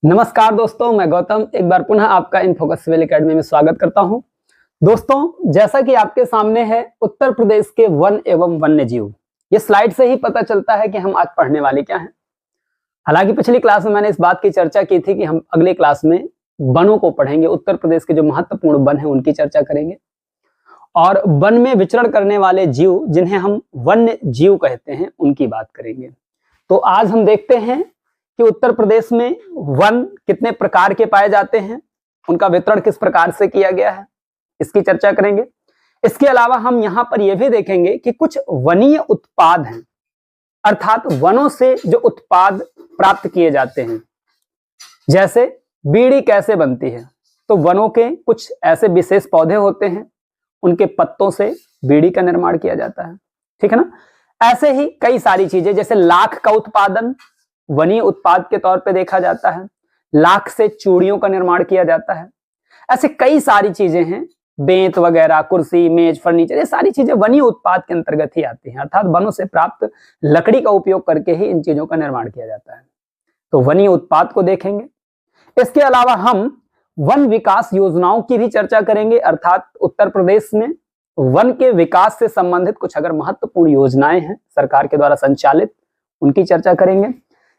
नमस्कार दोस्तों, मैं गौतम एक बार पुनः आपका इन फोकस सिविल एकेडमी में स्वागत करता हूं। दोस्तों, जैसा कि आपके सामने है उत्तर प्रदेश के वन एवं वन्य जीव, ये स्लाइड से ही पता चलता है कि हम आज पढ़ने वाले क्या हैं। हालांकि पिछली क्लास में मैंने इस बात की चर्चा की थी कि हम अगले क्लास में वनों को पढ़ेंगे, उत्तर प्रदेश के जो महत्वपूर्ण वन है उनकी चर्चा करेंगे और वन में विचरण करने वाले जीव जिन्हें हम वन्य जीव कहते हैं उनकी बात करेंगे। तो आज हम देखते हैं कि उत्तर प्रदेश में वन कितने प्रकार के पाए जाते हैं, उनका वितरण किस प्रकार से किया गया है, इसकी चर्चा करेंगे। इसके अलावा हम यहां पर यह भी देखेंगे कि कुछ वनीय उत्पाद हैं, अर्थात वनों से जो उत्पाद प्राप्त किए जाते हैं, जैसे बीड़ी कैसे बनती है। तो वनों के कुछ ऐसे विशेष पौधे होते हैं, उनके पत्तों से बीड़ी का निर्माण किया जाता है, ठीक है ना। ऐसे ही कई सारी चीजें, जैसे लाख का उत्पादन वनीय उत्पाद के तौर पे देखा जाता है, लाख से चूड़ियों का निर्माण किया जाता है। ऐसे कई सारी चीजें हैं, बेंत वगैरह, कुर्सी, मेज, फर्नीचर, ये सारी चीजें वनीय उत्पाद के अंतर्गत ही आती हैं, अर्थात वनों से प्राप्त लकड़ी का उपयोग करके ही इन चीजों का निर्माण किया जाता है। तो वनीय उत्पाद को देखेंगे। इसके अलावा हम वन विकास योजनाओं की भी चर्चा करेंगे, अर्थात उत्तर प्रदेश में वन के विकास से संबंधित कुछ अगर महत्वपूर्ण योजनाएं हैं सरकार के द्वारा संचालित, उनकी चर्चा करेंगे।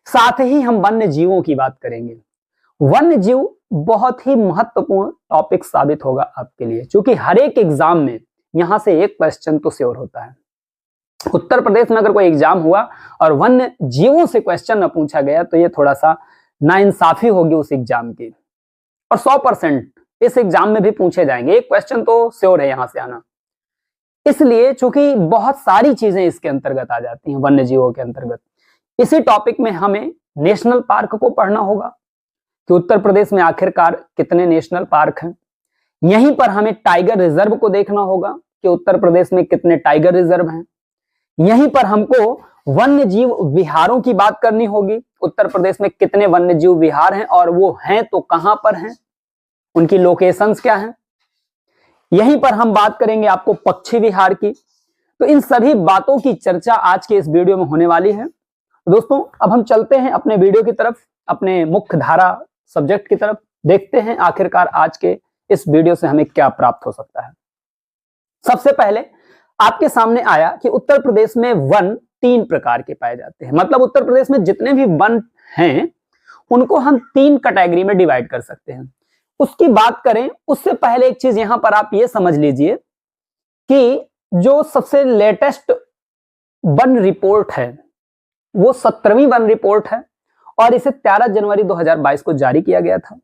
साथ ही हम वन्य जीवों की बात करेंगे। वन्य जीव बहुत ही महत्वपूर्ण टॉपिक साबित होगा आपके लिए, क्योंकि हर एक एग्जाम में यहां से एक क्वेश्चन तो श्योर होता है। उत्तर प्रदेश में अगर कोई एग्जाम हुआ और वन्य जीवों से क्वेश्चन न पूछा गया तो ये थोड़ा सा नाइंसाफी होगी उस एग्जाम की, और 100% इस एग्जाम में भी पूछे जाएंगे, एक क्वेश्चन तो श्योर है यहां से आना। इसलिए चूंकि बहुत सारी चीजें इसके अंतर्गत आ जाती हैं वन्य जीवों के अंतर्गत, इसी टॉपिक में हमें नेशनल पार्क को पढ़ना होगा कि उत्तर प्रदेश में आखिरकार कितने नेशनल पार्क हैं। यहीं पर हमें टाइगर रिजर्व को देखना होगा कि उत्तर प्रदेश में कितने टाइगर रिजर्व हैं। यहीं पर हमको वन्य जीव विहारों की बात करनी होगी, उत्तर प्रदेश में कितने वन्य जीव विहार हैं और वो हैं तो कहां पर हैं, उनकी लोकेशंस क्या हैं। यहीं पर हम बात करेंगे आपको पक्षी विहार की। तो इन सभी बातों की चर्चा आज के इस वीडियो में होने वाली है। दोस्तों, अब हम चलते हैं अपने वीडियो की तरफ, अपने मुख्य धारा सब्जेक्ट की तरफ, देखते हैं आखिरकार आज के इस वीडियो से हमें क्या प्राप्त हो सकता है। सबसे पहले आपके सामने आया कि उत्तर प्रदेश में वन 3 प्रकार के पाए जाते हैं, मतलब उत्तर प्रदेश में जितने भी वन हैं उनको हम 3 कैटेगरी में डिवाइड कर सकते हैं। उसकी बात करें उससे पहले एक चीज यहां पर आप ये समझ लीजिए कि जो सबसे लेटेस्ट वन रिपोर्ट है वो 17वीं वन रिपोर्ट है और इसे 13 जनवरी 2022 को जारी किया गया था।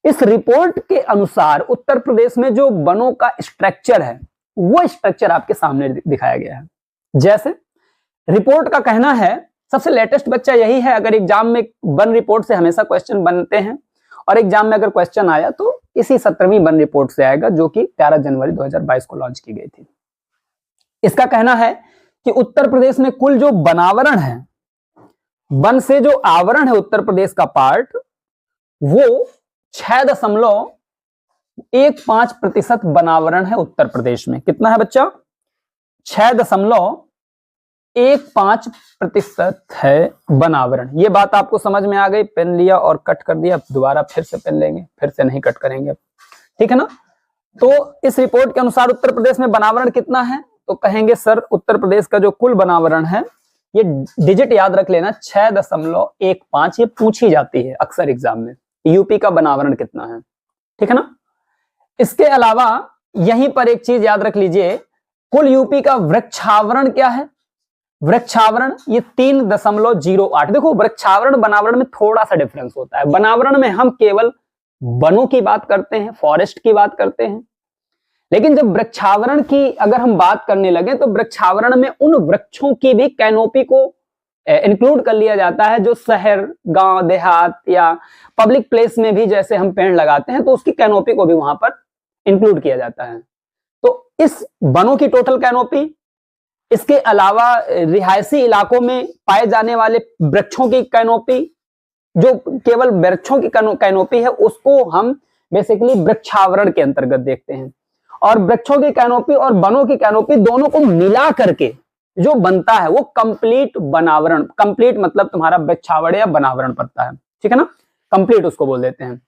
इस रिपोर्ट के अनुसार उत्तर प्रदेश में जो वनों का स्ट्रक्चर है वो स्ट्रक्चर आपके सामने दिखाया गया है। जैसे रिपोर्ट का कहना है, सबसे लेटेस्ट बच्चा यही है, अगर एग्जाम में वन रिपोर्ट से हमेशा क्वेश्चन बनते हैं और एग्जाम में अगर क्वेश्चन आया तो इसी 17वीं वन रिपोर्ट से आएगा, जो कि 13 जनवरी 2022 को लॉन्च की गई थी। इसका कहना है कि उत्तर प्रदेश में कुल जो वनावरण है, वन से जो आवरण है उत्तर प्रदेश का पार्ट, वो 6.15% वनावरण है उत्तर प्रदेश में। कितना है बच्चा? 6.15% है वनावरण। ये बात आपको समझ में आ गई? पेन लिया और कट कर दिया, दोबारा फिर से पेन लेंगे, फिर से नहीं कट करेंगे, ठीक है ना। तो इस रिपोर्ट के अनुसार उत्तर प्रदेश में वनावरण कितना है, तो कहेंगे सर उत्तर प्रदेश का जो कुल वनावरण है, ये डिजिट याद रख लेना 6.15, ये पूछी जाती है अक्सर एग्जाम में, यूपी का वनावरण कितना है, ठीक है ना। इसके अलावा यहीं पर एक चीज याद रख लीजिए, कुल यूपी का वृक्षावरण क्या है, वृक्षावरण ये 3.08। देखो, वृक्षावरण वनावरण में थोड़ा सा डिफरेंस होता है। वनावरण में हम केवल वनों की बात करते हैं, फॉरेस्ट की बात करते हैं, लेकिन जब वृक्षावरण की अगर हम बात करने लगे तो वृक्षावरण में उन वृक्षों की भी कैनोपी को इंक्लूड कर लिया जाता है जो शहर, गांव, देहात या पब्लिक प्लेस में भी जैसे हम पेड़ लगाते हैं तो उसकी कैनोपी को भी वहां पर इंक्लूड किया जाता है। तो इस वनों की टोटल कैनोपी, इसके अलावा रिहायशी इलाकों में पाए जाने वाले वृक्षों की कैनोपी, जो केवल वृक्षों की कैनोपी है, उसको हम बेसिकली वृक्षावरण के अंतर्गत देखते हैं। और वृक्षों की कैनोपी और वनों की कैनोपी दोनों को मिला करके जो बनता है वो कंप्लीट वनावरण, कंप्लीट मतलब तुम्हारा वृक्षावरण या वनावरण पड़ता है, ठीक है ना। कंप्लीट उसको बोल देते हैं।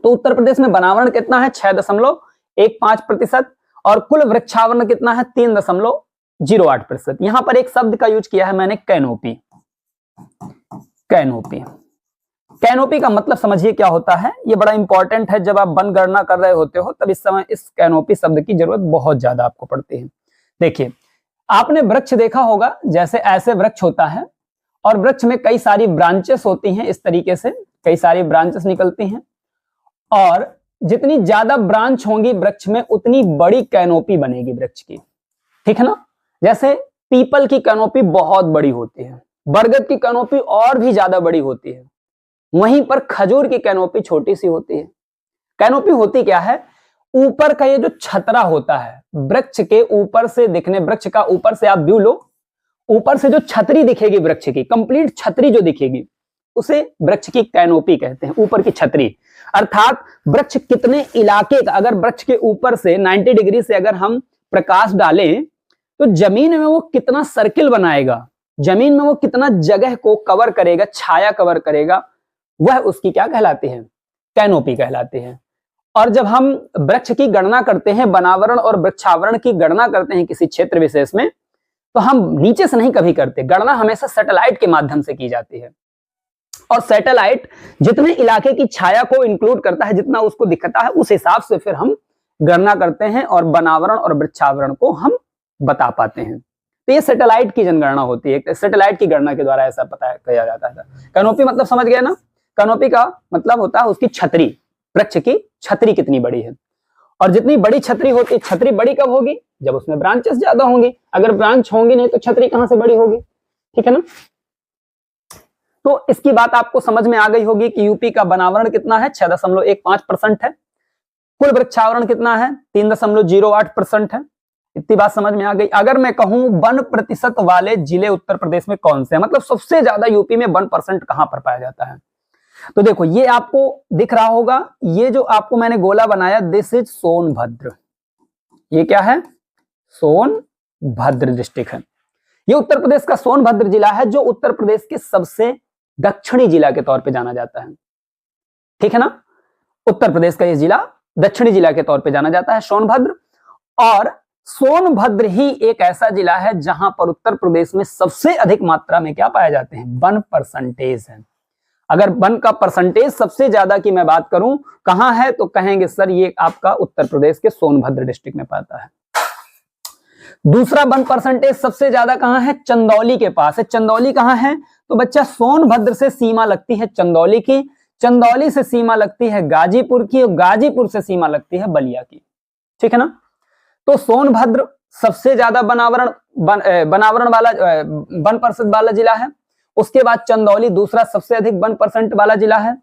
तो उत्तर प्रदेश में वनावरण कितना है 6.15%, और कुल वृक्षावरण कितना है 3.08%। यहां पर एक शब्द का यूज किया है मैंने, कैनोपी। कैनोपी, कैनोपी का मतलब समझिए क्या होता है, ये बड़ा इंपॉर्टेंट है। जब आप वन गणना कर रहे होते हो तब इस समय इस कैनोपी शब्द की जरूरत बहुत ज्यादा आपको पड़ती है। देखिए, आपने वृक्ष देखा होगा, जैसे ऐसे वृक्ष होता है और वृक्ष में कई सारी ब्रांचेस होती हैं, इस तरीके से कई सारी ब्रांचेस निकलती हैं, और जितनी ज्यादा ब्रांच होंगी वृक्ष में उतनी बड़ी कैनोपी बनेगी वृक्ष की, ठीक है ना। जैसे पीपल की कैनोपी बहुत बड़ी होती है, बरगद की कैनोपी और भी ज्यादा बड़ी होती है, वहीं पर खजूर की कैनोपी छोटी सी होती है। कैनोपी होती क्या है, ऊपर का ये जो छतरा होता है वृक्ष के ऊपर से दिखने, वृक्ष का ऊपर से आप व्यू लो, ऊपर से जो छतरी दिखेगी वृक्ष की, कंप्लीट छतरी जो दिखेगी उसे वृक्ष की कैनोपी कहते हैं, ऊपर की छतरी। अर्थात वृक्ष कितने इलाके का, अगर वृक्ष के ऊपर से 90 डिग्री से अगर हम प्रकाश डालें तो जमीन में वो कितना सर्किल बनाएगा, जमीन में वो कितना जगह को कवर करेगा, छाया कवर करेगा, वह उसकी क्या कहलाती है, कैनोपी कहलाती है। और जब हम वृक्ष की गणना करते हैं, वनावरण और वृक्षावरण की गणना करते हैं किसी क्षेत्र विशेष में, तो हम नीचे से नहीं कभी करते, गणना हमेशा सैटेलाइट के माध्यम से की जाती है। और सैटेलाइट जितने इलाके की छाया को इंक्लूड करता है, जितना उसको दिखता है, उस हिसाब से फिर हम गणना करते हैं और वनावरण और वृक्षावरण को हम बता पाते हैं। तो ये सैटेलाइट की जनगणना होती है, सैटेलाइट की गणना के द्वारा ऐसा पता किया जाता है। कैनोपी मतलब समझ गए ना, कैनोपी का मतलब होता है उसकी छतरी, वृक्ष की छतरी कितनी बड़ी है। और जितनी बड़ी छतरी होती, छतरी बड़ी कब होगी, जब उसमें ब्रांचेस ज्यादा होंगी, अगर ब्रांच होंगी नहीं तो छतरी कहां से बड़ी होगी, ठीक है ना। तो इसकी बात आपको समझ में आ गई होगी कि यूपी का वनावरण कितना है 6.15% है, कुल वृक्षावरण कितना है 3.08% है। इतनी बात समझ में आ गई। अगर मैं कहूं वन प्रतिशत वाले जिले उत्तर प्रदेश में कौन से हैं, मतलब सबसे ज्यादा यूपी में 1% कहां पर पाया जाता है, तो देखो ये आपको दिख रहा होगा, ये जो आपको मैंने गोला बनाया, दिस इज सोनभद्र। ये क्या है, सोनभद्र डिस्ट्रिक्ट है। ये उत्तर प्रदेश का सोनभद्र जिला है, जो उत्तर प्रदेश के सबसे दक्षिणी जिला के तौर पे जाना जाता है, ठीक है ना। उत्तर प्रदेश का ये जिला दक्षिणी जिला के तौर पे जाना जाता है सोनभद्र। और सोनभद्र ही एक ऐसा जिला है जहां पर उत्तर प्रदेश में सबसे अधिक मात्रा में क्या पाए जाते हैं, वन परसेंटेज है। अगर वन का परसेंटेज सबसे ज्यादा की मैं बात करूं कहां है, तो कहेंगे सर ये आपका उत्तर प्रदेश के सोनभद्र डिस्ट्रिक्ट में पाता है। दूसरा वन परसेंटेज सबसे ज्यादा कहां है, चंदौली के पास है। चंदौली कहां है, तो बच्चा सोनभद्र से सीमा लगती है चंदौली की, चंदौली से सीमा लगती है गाजीपुर की, और गाजीपुर से सीमा लगती है बलिया की, ठीक है ना। तो सोनभद्र सबसे ज्यादा बनावरण वाला 1% वाला जिला है। उसके बाद चंदौली दूसरा सबसे अधिक 1% वाला जिला है।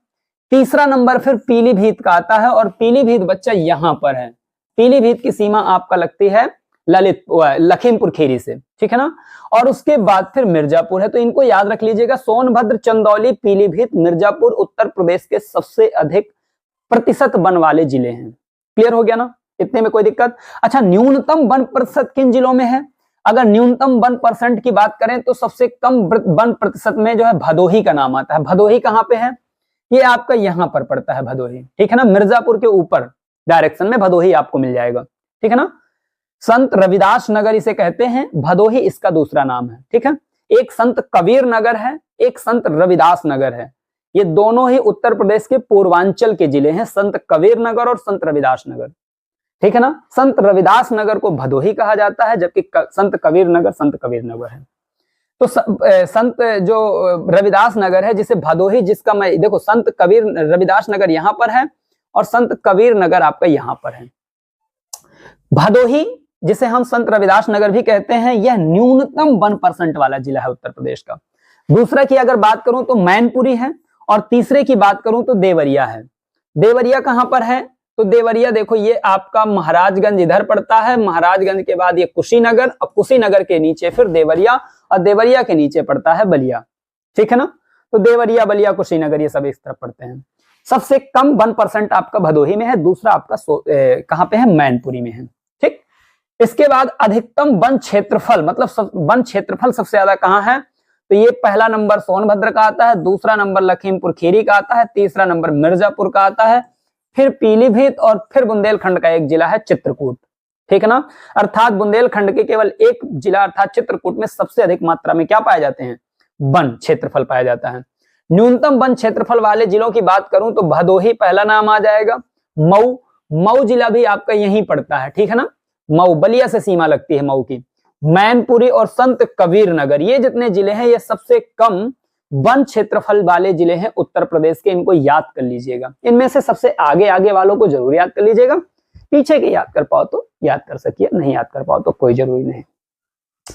तीसरा नंबर फिर पीलीभीत का आता है, और पीलीभीत बच्चा यहां पर है। पीलीभीत की सीमा आपका लगती है लखीमपुर खीरी से, ठीक है ना। और उसके बाद फिर मिर्जापुर है। तो इनको याद रख लीजिएगा, सोनभद्र, चंदौली, पीलीभीत, मिर्जापुर उत्तर प्रदेश के सबसे अधिक प्रतिशत वन वाले जिले हैं। क्लियर हो गया ना, इतने में कोई दिक्कत। अच्छा, न्यूनतम 1% किन जिलों में है, अगर न्यूनतम 1% की बात करें तो सबसे कम 1% में जो है भदोही का नाम आता है। भदोही कहां पे है, ये आपका यहां पर पड़ता है भदोही, ठीक है ना। मिर्जापुर के ऊपर डायरेक्शन में भदोही आपको मिल जाएगा, ठीक है ना। संत रविदास नगर इसे कहते हैं, भदोही इसका दूसरा नाम है, ठीक है। एक संत कबीर नगर है, एक संत रविदास नगर है। ये दोनों ही उत्तर प्रदेश के पूर्वांचल के जिले हैं, संत कबीर नगर और संत रविदास नगर, ठीक है ना। संत रविदास नगर को भदोही कहा जाता है, जबकि संत कबीर नगर है। तो संत जो रविदास नगर है जिसे भदोही, जिसका मैं देखो संत कबीर रविदास नगर यहां पर है और संत कबीर नगर आपका यहां पर है। भदोही जिसे हम संत रविदास नगर भी कहते हैं, यह न्यूनतम 1% वाला जिला है उत्तर प्रदेश का। दूसरा की अगर बात करूं तो मैनपुरी है, और तीसरे की बात करूं तो देवरिया है। देवरिया कहां पर है, तो देवरिया देखो ये आपका महाराजगंज इधर पड़ता है, महाराजगंज के बाद ये कुशीनगर, और कुशीनगर के नीचे फिर देवरिया, और देवरिया के नीचे पड़ता है बलिया, ठीक है ना। तो देवरिया, बलिया, कुशीनगर ये सब इस तरफ पड़ते हैं। सबसे कम 1% आपका भदोही में है, दूसरा आपका कहां पे है, मैनपुरी में है, ठीक। इसके बाद अधिकतम वन क्षेत्रफल, मतलब वन क्षेत्रफल सबसे ज्यादा कहां है, तो ये पहला नंबर सोनभद्र का आता है, दूसरा नंबर लखीमपुर खीरी का आता है, तीसरा नंबर मिर्जापुर का आता है, फिर पीलीभीत और फिर बुंदेलखंड का एक जिला है चित्रकूट। ठीक है ना, अर्थात बुंदेलखंड के केवल एक जिला अर्थात चित्रकूट में सबसे अधिक मात्रा में क्या पाए जाते हैं, वन क्षेत्रफल पाया जाता है। न्यूनतम वन क्षेत्रफल वाले जिलों की बात करूं तो भदोही पहला नाम आ जाएगा, मऊ जिला भी आपका यहीं पड़ता है। ठीक है ना, मऊ बलिया से सीमा लगती है मऊ की, मैनपुरी और संत कबीर नगर, ये जितने जिले हैं ये सबसे कम वन क्षेत्रफल वाले जिले हैं उत्तर प्रदेश के। इनको याद कर लीजिएगा, इनमें से सबसे आगे आगे वालों को जरूर याद कर लीजिएगा, पीछे के याद कर पाओ तो याद कर सकिए, नहीं याद कर पाओ तो कोई जरूरी नहीं।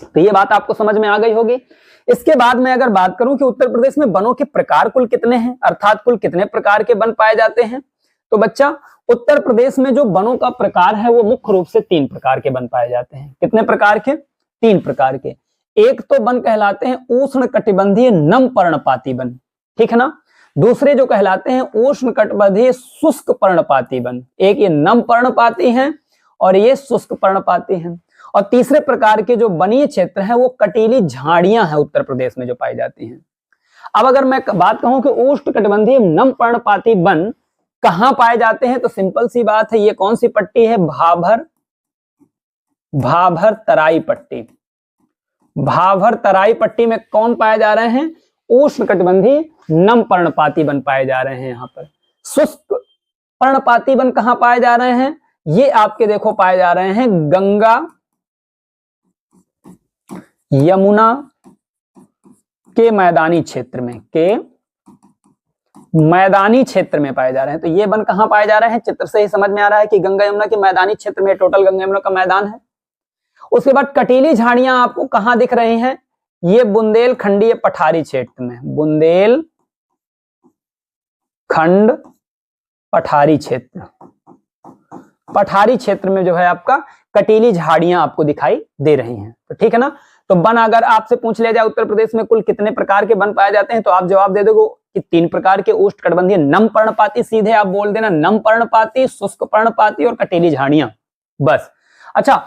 तो ये बात आपको समझ में आ गई होगी। इसके बाद में अगर बात करूं कि उत्तर प्रदेश में वनों के प्रकार कुल कितने हैं, अर्थात कुल कितने प्रकार के वन पाए जाते हैं, तो बच्चा उत्तर प्रदेश में जो वनों का प्रकार है वो मुख्य रूप से 3 प्रकार के वन पाए जाते हैं। कितने प्रकार के, 3 प्रकार के। एक तो वन कहलाते हैं उष्ण कटिबंधीय नम पर्णपाती वन, ठीक है ना, दूसरे जो कहलाते हैं उष्ण कटिबंधीय शुष्क पर्णपाती वन, एक ये नम पर्णपाती हैं और ये शुष्क पर्णपाती हैं, और तीसरे प्रकार के जो वनीय क्षेत्र है वो कटीली झाड़ियां हैं उत्तर प्रदेश में जो पाई जाती हैं। अब अगर मैं बात कहूं कि उष्ण कटिबंधीय नम पर्णपाती वन कहां पाए जाते हैं, तो सिंपल सी बात है, ये कौन सी पट्टी है, भाभर तराई पट्टी। भाभर तराई पट्टी में कौन पाए जा रहे हैं, उष्ण कटिबंधीय नम पर्णपाती वन पाए जा रहे हैं। यहां पर शुष्क पर्णपाती वन कहां पाए जा रहे हैं, ये आपके देखो पाए जा रहे हैं गंगा यमुना के मैदानी क्षेत्र में, मैदानी क्षेत्र में पाए जा रहे हैं। तो ये वन कहां पाए जा रहे हैं, चित्र से ही समझ में आ रहा है कि गंगा यमुना के मैदानी क्षेत्र में, टोटल गंगा यमुना का मैदान है। उसके बाद कटीली झाड़ियां आपको कहां दिख रही हैं, ये बुंदेलखंडीय पठारी क्षेत्र में, बुंदेलखंड पठारी क्षेत्र, पठारी क्षेत्र में जो है आपका कटीली झाड़ियां आपको दिखाई दे रही हैं। तो ठीक है ना, तो वन अगर आपसे पूछ लिया जाए उत्तर प्रदेश में कुल कितने प्रकार के वन पाए जाते हैं, तो आप जवाब दे दोगे कि 3 प्रकार के उष्ण कटिबंधीय नम पर्णपाती, सीधे आप बोल देना नम पर्णपाती, शुष्क पर्णपाती और कटीली झाड़ियां, बस। अच्छा,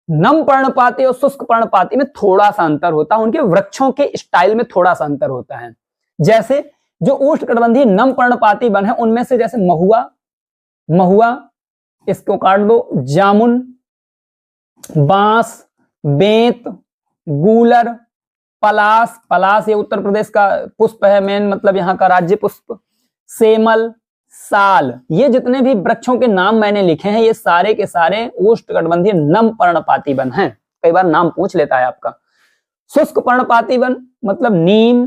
नम पर्णपाती और शुष्क पर्णपाती में थोड़ा सा अंतर होता है, उनके वृक्षों के स्टाइल में थोड़ा सा अंतर होता है। जैसे जो उष्ण कटिबंधीय नम पर्णपाती वन है उनमें से जैसे महुआ, इसको काट दो, जामुन, बांस, बेंत, गूलर, पलास ये उत्तर प्रदेश का पुष्प है, मेन मतलब यहाँ का राज्य पुष्प, सेमल, साल, ये जितने भी वृक्षों के नाम मैंने लिखे हैं ये सारे के सारे उष्ण कटिबंधीय नम पर्णपाती वन हैं। कई बार नाम पूछ लेता है आपका। शुष्क पर्णपाती वन मतलब नीम,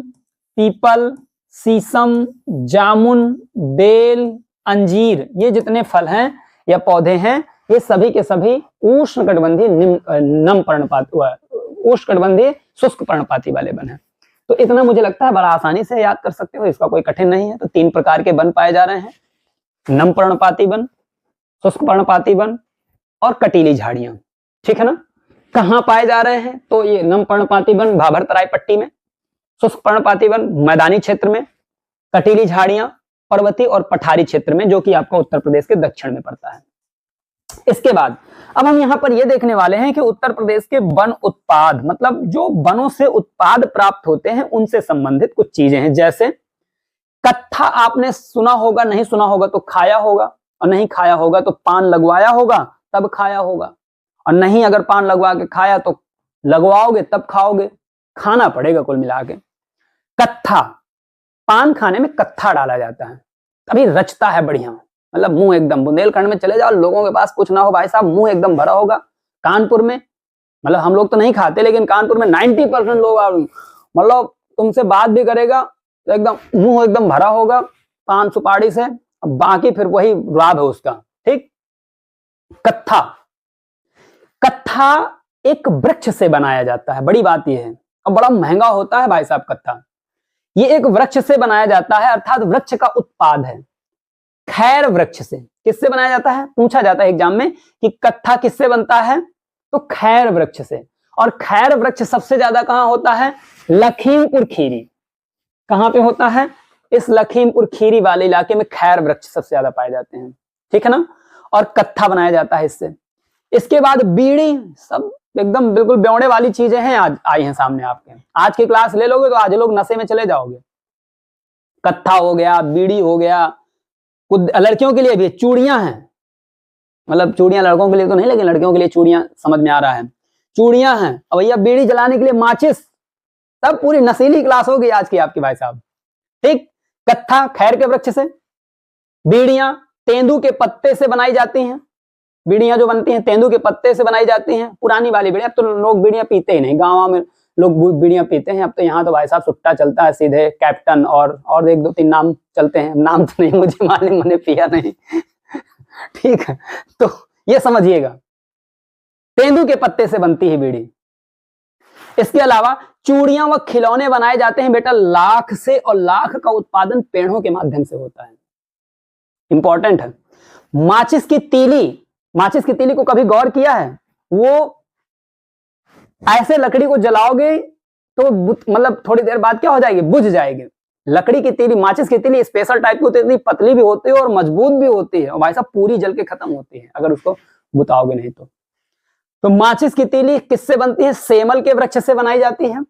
पीपल, शीशम, जामुन, बेल, अंजीर, ये जितने फल हैं या पौधे हैं ये सभी के सभी उष्ण कटिबंधीय नम पर्णपाती, उष्ण कटिबंधीय शुष्क पर्णपाती वाले वन हैं। तो इतना मुझे लगता है बड़ा आसानी से याद कर सकते हो, इसका कोई कठिन नहीं है। तो 3 प्रकार के वन पाए जा रहे हैं, नम पर्णपाती वन, शुष्क पर्णपाती वन और कटीली झाड़ियां, ठीक है ना। कहां पाए जा रहे हैं, तो ये नम पर्णपाती वन भाभर तराई पट्टी में, शुष्क पर्णपाती वन मैदानी क्षेत्र में, कटीली झाड़ियां पर्वतीय और पठारी क्षेत्र में, जो कि आपका उत्तर प्रदेश के दक्षिण में पड़ता है। इसके बाद अब हम यहां पर यह देखने वाले हैं कि उत्तर प्रदेश के वन उत्पाद, मतलब जो वनों से उत्पाद प्राप्त होते हैं उनसे संबंधित कुछ चीजें हैं। जैसे कत्था आपने सुना होगा, नहीं सुना होगा तो खाया होगा, और नहीं खाया होगा तो पान लगवाया होगा तब खाया होगा, और नहीं अगर पान लगवा के खाया तो लगवाओगे तब खाओगे, खाना पड़ेगा कुल मिला के। कत्था, पान खाने में कत्था डाला जाता है तभी रचता है बढ़िया, मतलब मुंह एकदम, बुंदेलखंड में चले जाओ लोगों के पास कुछ ना हो भाई साहब, मुंह एकदम भरा होगा। कानपुर में, मतलब हम लोग तो नहीं खाते लेकिन कानपुर में 90% लोग, मतलब तुमसे बात भी करेगा तो एकदम मुंह एकदम भरा होगा पान सुपारी से, बाकी फिर वही राब है उसका, ठीक। कत्था, कत्था एक वृक्ष से बनाया जाता है, बड़ी बात यह है, और बड़ा महंगा होता है भाई साहब कत्था। ये एक वृक्ष से बनाया जाता है, अर्थात वृक्ष का उत्पाद है। खैर वृक्ष से, किससे बनाया जाता है, पूछा जाता है एग्जाम में कि कत्था किससे बनता है, तो खैर वृक्ष से। और खैर वृक्ष सबसे ज्यादा कहां होता है, लखीमपुर खीरी। कहां पे होता है, इस लखीमपुर खीरी वाले इलाके में खैर वृक्ष सबसे ज्यादा पाए जाते हैं, ठीक है ना। और कत्था बनाया जाता है इससे। इसके बाद बीड़ी, सब एकदम बिल्कुल ब्यौड़े वाली चीजें हैं आज आई हैं सामने आपके। आज की क्लास ले लोगे तो आज लोग नशे में चले जाओगे। कत्था हो गया, बीड़ी हो गया, कुछ लड़कियों के लिए भी चूड़ियां हैं, मतलब चूड़ियां लड़कों के लिए तो नहीं, लेकिन लड़कियों के लिए चूड़ियां समझ में आ रहा है, चूड़ियां हैं। और भैया बीड़ी जलाने के लिए माचिस, तब पूरी नशीली क्लास होगी आज की आपकी भाई साहब। ठीक, कत्था खैर के वृक्ष से, बीड़ियां तेंदू के पत्ते से बनाई जाती हैं। बीड़ियां जो बनती हैं तेंदू के पत्ते से बनाई जाती हैं, पुरानी वाली बीड़ियां। अब तो लोग बीड़ियां पीते ही नहीं, गाँव में लोग बीड़ियां पीते हैं। अब तो यहाँ तो भाई साहब सुट्टा चलता है सीधे, कैप्टन और एक दो तीन नाम चलते हैं, नाम तो नहीं मुझे मालूम, मैंने पिया नहीं। ठीक है, तो ये समझिएगा तेंदू के पत्ते से बनती है बीड़ी। इसके अलावा चूड़ियां व खिलौने बनाए जाते हैं बेटा लाख से, और लाख का उत्पादन पेड़ों के माध्यम से होता है। इंपॉर्टेंट है। माचिस की तीली को कभी गौर किया है? वो ऐसे लकड़ी को जलाओगे तो मतलब थोड़ी देर बाद क्या हो जाएगी, बुझ जाएगी। लकड़ी की तीली, माचिस की तीली स्पेशल टाइप की होती है, इतनी पतली भी होती है और मजबूत भी होती है, और भाई साहब पूरी जल के खत्म होती है अगर उसको बुताओगे नहीं तो माचिस की तीली किससे बनती है? सेमल के वृक्ष से बनाई जाती है।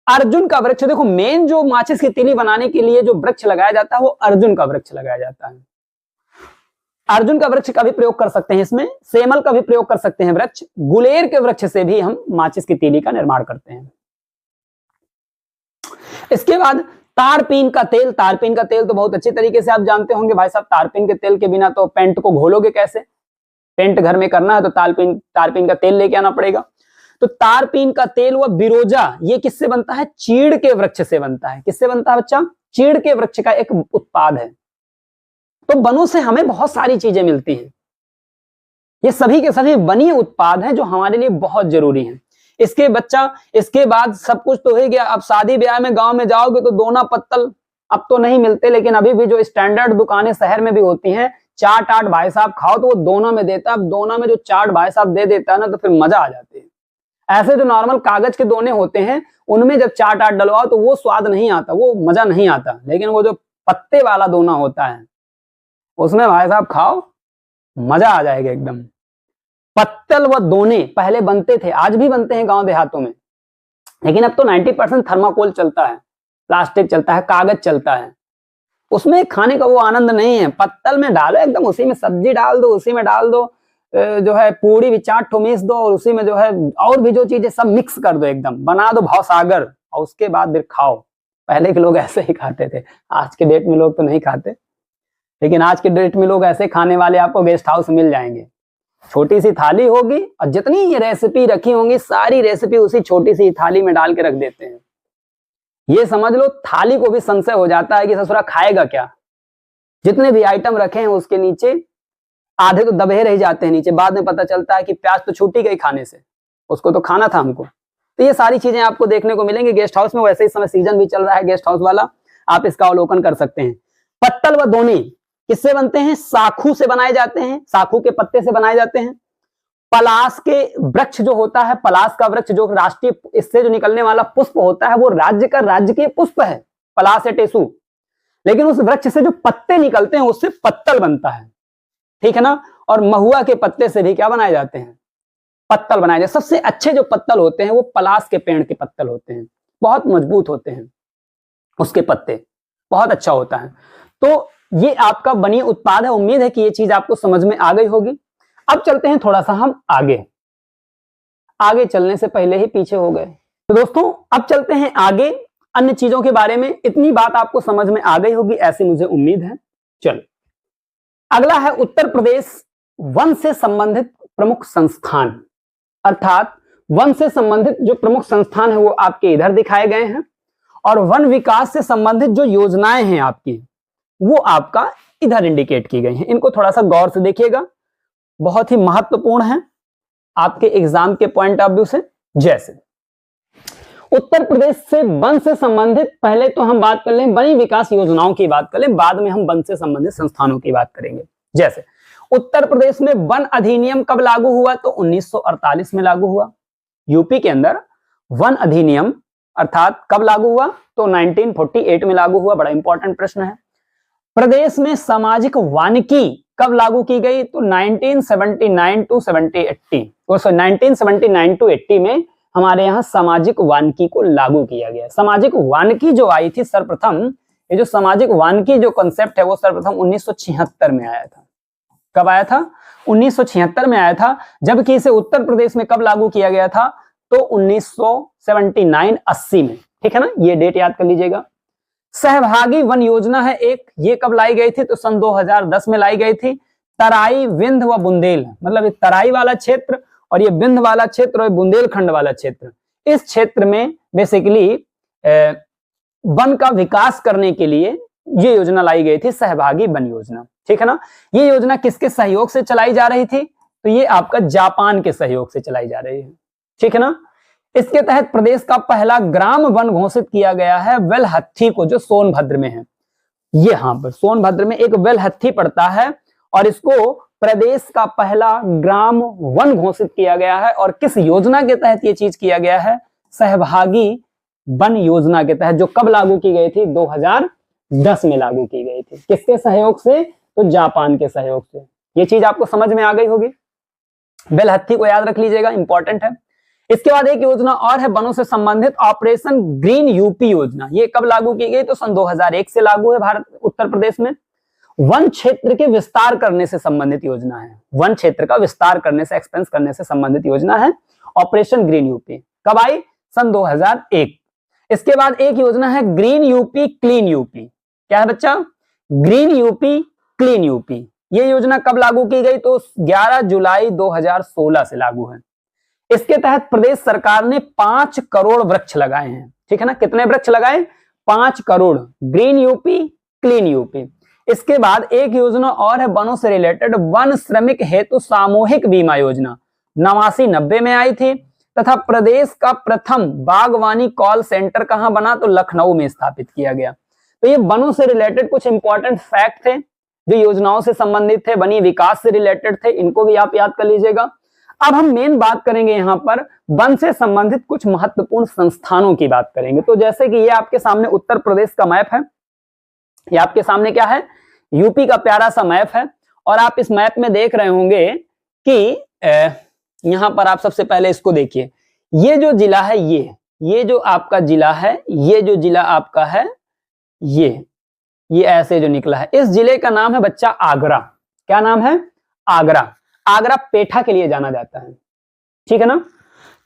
अर्जुन का वृक्ष, देखो मेन जो माचिस की तीली बनाने के लिए जो वृक्ष लगाया जाता है वो अर्जुन का वृक्ष लगाया जाता है। अर्जुन का वृक्ष का भी प्रयोग कर सकते हैं इसमें, सेमल का भी प्रयोग कर सकते हैं वृक्ष, गुलेर के वृक्ष से भी हम माचिस की तीली का निर्माण करते हैं। इसके बाद तारपीन का तेल तो बहुत अच्छी तरीके से आप जानते होंगे भाई साहब। तारपीन के तेल के बिना तो पेंट को घोलोगे कैसे? पेंट घर में करना है तो तारपीन का तेल लेके आना पड़ेगा। तो तारपीन का तेल व बिरोजा, ये किससे बनता है? चीड़ के वृक्ष से बनता है। किससे बनता है बच्चा? चीड़ के वृक्ष का एक उत्पाद है। तो वनों से हमें बहुत सारी चीजें मिलती हैं। ये सभी के सभी वनीय उत्पाद हैं जो हमारे लिए बहुत जरूरी हैं। इसके बाद सब कुछ तो हो गया। अब शादी ब्याह में गांव में जाओगे तो दोना पत्तल अब तो नहीं मिलते, लेकिन अभी भी जो स्टैंडर्ड दुकानें शहर में भी होती हैं, चाट आट भाई साहब खाओ तो वो दोना में देता है। अब दोना में जो चाट भाई साहब दे देता है ना, तो फिर मजा आ जाती है। ऐसे जो नॉर्मल कागज के दोने होते हैं उनमें जब चाट आट डलवाओ तो वो स्वाद नहीं आता, वो मजा नहीं आता। लेकिन वो जो पत्ते वाला दोना होता है उसमें भाई साहब खाओ, मजा आ जाएगा एकदम। पत्तल व दोने पहले बनते थे, आज भी बनते हैं गांव देहातों में, लेकिन अब तो 90% थर्माकोल चलता है, प्लास्टिक चलता है, कागज चलता है। उसमें खाने का वो आनंद नहीं है। पत्तल में डालो एकदम, उसी में सब्जी डाल दो, उसी में डाल दो जो है पूरी भी 4 ठो मिस दो, और उसी में जो है और भी जो चीजें सब मिक्स कर दो, एकदम बना दो भवसागर, और उसके बाद फिर खाओ। पहले के लोग ऐसे ही खाते थे, आज के डेट में लोग तो नहीं खाते, लेकिन आज के डेट में लोग ऐसे खाने वाले आपको गेस्ट हाउस मिल जाएंगे। छोटी सी थाली होगी और जितनी ये रेसिपी रखी होंगी सारी रेसिपी उसी छोटी सी थाली में डाल के रख देते हैं। ये समझ लो थाली को भी संशय हो जाता है कि ससुरा खाएगा क्या। जितने भी आइटम रखे हैं उसके नीचे आधे तो दबे रह जाते हैं नीचे, बाद में पता चलता है कि प्याज तो छूटी गई खाने से, उसको तो खाना था हमको। तो ये सारी चीजें आपको देखने को मिलेंगी गेस्ट हाउस में। वैसे ही समय सीजन भी चल रहा है गेस्ट हाउस वाला, आप इसका अवलोकन कर सकते हैं। पत्तल व दोने किससे बनते हैं? साखू से बनाए जाते हैं, साखू के पत्ते से बनाए जाते हैं। पलास के वृक्ष जो होता है, पलास का वृक्ष जो राष्ट्रीय, इससे जो निकलने वाला पुष्प होता है वो राज्य का राजकीय पुष्प है, पलास या टेसू। लेकिन उस वृक्ष से जो पत्ते निकलते हैं उससे पत्तल बनता है, ठीक है ना। और महुआ के पत्ते से भी क्या बनाए जाते हैं? पत्तल बनाए जाते हैं। सबसे अच्छे जो पत्तल होते हैं वो पलास के पेड़ के पत्तल होते हैं, बहुत मजबूत होते हैं, उसके पत्ते बहुत अच्छा होता है। तो ये आपका वनीय उत्पाद है। उम्मीद है कि ये चीज आपको समझ में आ गई होगी। अब चलते हैं थोड़ा सा हम आगे चलने से पहले ही पीछे हो गए। तो दोस्तों अब चलते हैं आगे अन्य चीजों के बारे में। इतनी बात आपको समझ में आ गई होगी ऐसी मुझे उम्मीद है। चलो अगला है उत्तर प्रदेश वन से संबंधित प्रमुख संस्थान, अर्थात वन से संबंधित जो प्रमुख संस्थान है वो आपके इधर दिखाए गए हैं, और वन विकास से संबंधित जो योजनाएं हैं आपकी वो आपका इधर इंडिकेट की गई हैं। इनको थोड़ा सा गौर से देखिएगा, बहुत ही महत्वपूर्ण है आपके एग्जाम के पॉइंट ऑफ व्यू से। जैसे उत्तर प्रदेश से वन से संबंधित, पहले तो हम बात कर लें वनी विकास योजनाओं की बात कर लें, बाद में हम वन से संबंधित संस्थानों की बात करेंगे। जैसे उत्तर प्रदेश में वन अधिनियम कब लागू हुआ? तो 1948 में लागू हुआ। यूपी के अंदर वन अधिनियम अर्थात कब लागू हुआ? तो 1948 में लागू हुआ। बड़ा इंपॉर्टेंट प्रश्न है। प्रदेश में सामाजिक वानिकी कब लागू की गई? तो 1979 टू 80 में हमारे यहाँ सामाजिक वानिकी को लागू किया गया। सामाजिक वानिकी जो आई थी सर्वप्रथम, ये जो सामाजिक वानिकी जो कॉन्सेप्ट है वो सर्वप्रथम 1976 में आया था। कब आया था? 1976 में आया था। जबकि इसे उत्तर प्रदेश में कब लागू किया गया था? तो 1979-80 में। ठीक है ना, ये डेट याद कर लीजिएगा। सहभागी वन योजना है एक, ये कब लाई गई थी? तो सन 2010 में लाई गई थी। तराई, विंध व बुंदेल, मतलब ये तराई वाला क्षेत्र और ये विंध वाला क्षेत्र और बुंदेलखंड वाला क्षेत्र, इस क्षेत्र में बेसिकली वन का विकास करने के लिए ये योजना लाई गई थी, सहभागी वन योजना। ठीक है ना, ये योजना किसके सहयोग से चलाई जा रही थी? तो ये आपका जापान के सहयोग से चलाई जा रही है। ठीक है ना, इसके तहत प्रदेश का पहला ग्राम वन घोषित किया गया है वेलहत्थी को, जो सोनभद्र में है। ये यहां पर सोनभद्र में एक वेलहत्थी पड़ता है और इसको प्रदेश का पहला ग्राम वन घोषित किया गया है। और किस योजना के तहत ये चीज किया गया है? सहभागी वन योजना के तहत, जो कब लागू की गई थी? 2010 में लागू की गई थी। किसके सहयोग से? तो जापान के सहयोग से। ये चीज आपको समझ में आ गई होगी। वेलहत्थी को याद रख लीजिएगा, इंपॉर्टेंट है। इसके बाद एक योजना और है वनों से संबंधित, ऑपरेशन ग्रीन यूपी योजना। ये कब लागू की गई? तो सन 2001 से लागू है भारत उत्तर प्रदेश में। वन क्षेत्र के विस्तार करने से संबंधित योजना है। वन क्षेत्र का विस्तार करने से, एक्सपेंस करने से संबंधित योजना है ऑपरेशन ग्रीन यूपी। कब आई? सन 2001। इसके बाद एक योजना है ग्रीन यूपी क्लीन यूपी। क्या है बच्चा? Green UP clean UP. ये योजना कब लागू की गई? तो 11 जुलाई 2016 से लागू है। इसके तहत प्रदेश सरकार ने 5 करोड़ वृक्ष लगाए हैं। ठीक है ना, कितने वृक्ष लगाए? 5 crore. Green UP clean UP. इसके बाद एक योजना और है वनों से रिलेटेड, वन श्रमिक हेतु सामूहिक बीमा योजना। 89-90 में आई थी। तथा प्रदेश का प्रथम बागवानी कॉल सेंटर कहां बना? तो लखनऊ में स्थापित किया गया। तो ये वनों से रिलेटेड कुछ इंपॉर्टेंट फैक्ट थे जो योजनाओं से संबंधित थे, वनी विकास से रिलेटेड थे, इनको भी आप याद कर लीजिएगा। अब हम मेन बात करेंगे यहां पर वन से संबंधित कुछ महत्वपूर्ण संस्थानों की बात करेंगे। तो जैसे कि ये आपके सामने उत्तर प्रदेश का मैप है, ये आपके सामने क्या है? यूपी का प्यारा सा मैप है। और आप इस मैप में देख रहे होंगे कि यहां पर आप सबसे पहले इसको देखिए। ये जो जिला है, ये जो आपका जिला है, ये जो जिला आपका है, ये ऐसे जो निकला है, इस जिले का नाम है बच्चा आगरा। क्या नाम है? आगरा। आगरा पेठा के लिए जाना जाता है। ठीक है ना,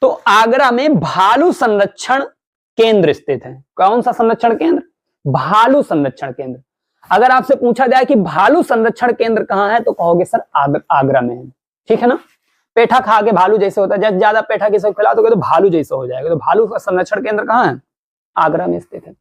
तो आगरा में भालू संरक्षण केंद्र स्थित है। कौन सा संरक्षण केंद्र? भालू संरक्षण केंद्र। अगर आपसे पूछा जाए कि भालू संरक्षण केंद्र कहां है, तो कहोगे सर आगरा में है। ठीक है ना, पेठा खा के भालू जैसे होता है, जैसे ज्यादा पेठा किसी को खिला दोगे तो भालू जैसा हो जाएगा। तो भालू का संरक्षण केंद्र कहां है? आगरा में स्थित है।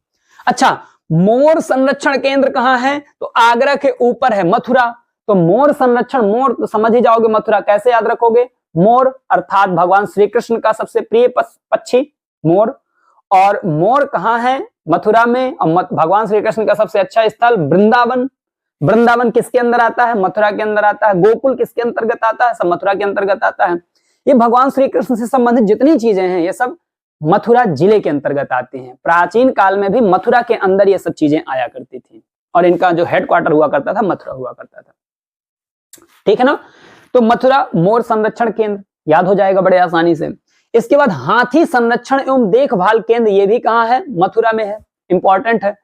अच्छा, मोर संरक्षण केंद्र कहां है? तो आगरा के ऊपर है, मथुरा। तो मोर संरक्षण, मोर तो समझ ही जाओगे, मथुरा कैसे याद रखोगे? मोर अर्थात भगवान श्री कृष्ण का सबसे प्रिय पक्षी मोर। और मोर कहां है? मथुरा में। और भगवान श्री कृष्ण का सबसे अच्छा स्थल वृंदावन। वृंदावन किसके अंदर आता है? मथुरा के अंदर आता है। गोकुल किसके अंतर्गत आता है? सब मथुरा के अंतर्गत आता है। ये भगवान श्री कृष्ण से संबंधित जितनी चीजें हैं ये सब मथुरा जिले के अंतर्गत आती हैं। प्राचीन काल में भी मथुरा के अंदर ये सब चीजें आया करती थी और इनका जो हेडक्वार्टर हुआ करता था मथुरा हुआ करता था। ठीक है ना, तो मथुरा मोर संरक्षण केंद्र याद हो जाएगा बड़े आसानी से। इसके बाद हाथी संरक्षण एवं देखभाल केंद्र, ये भी कहां है? मथुरा में है, इंपॉर्टेंट है।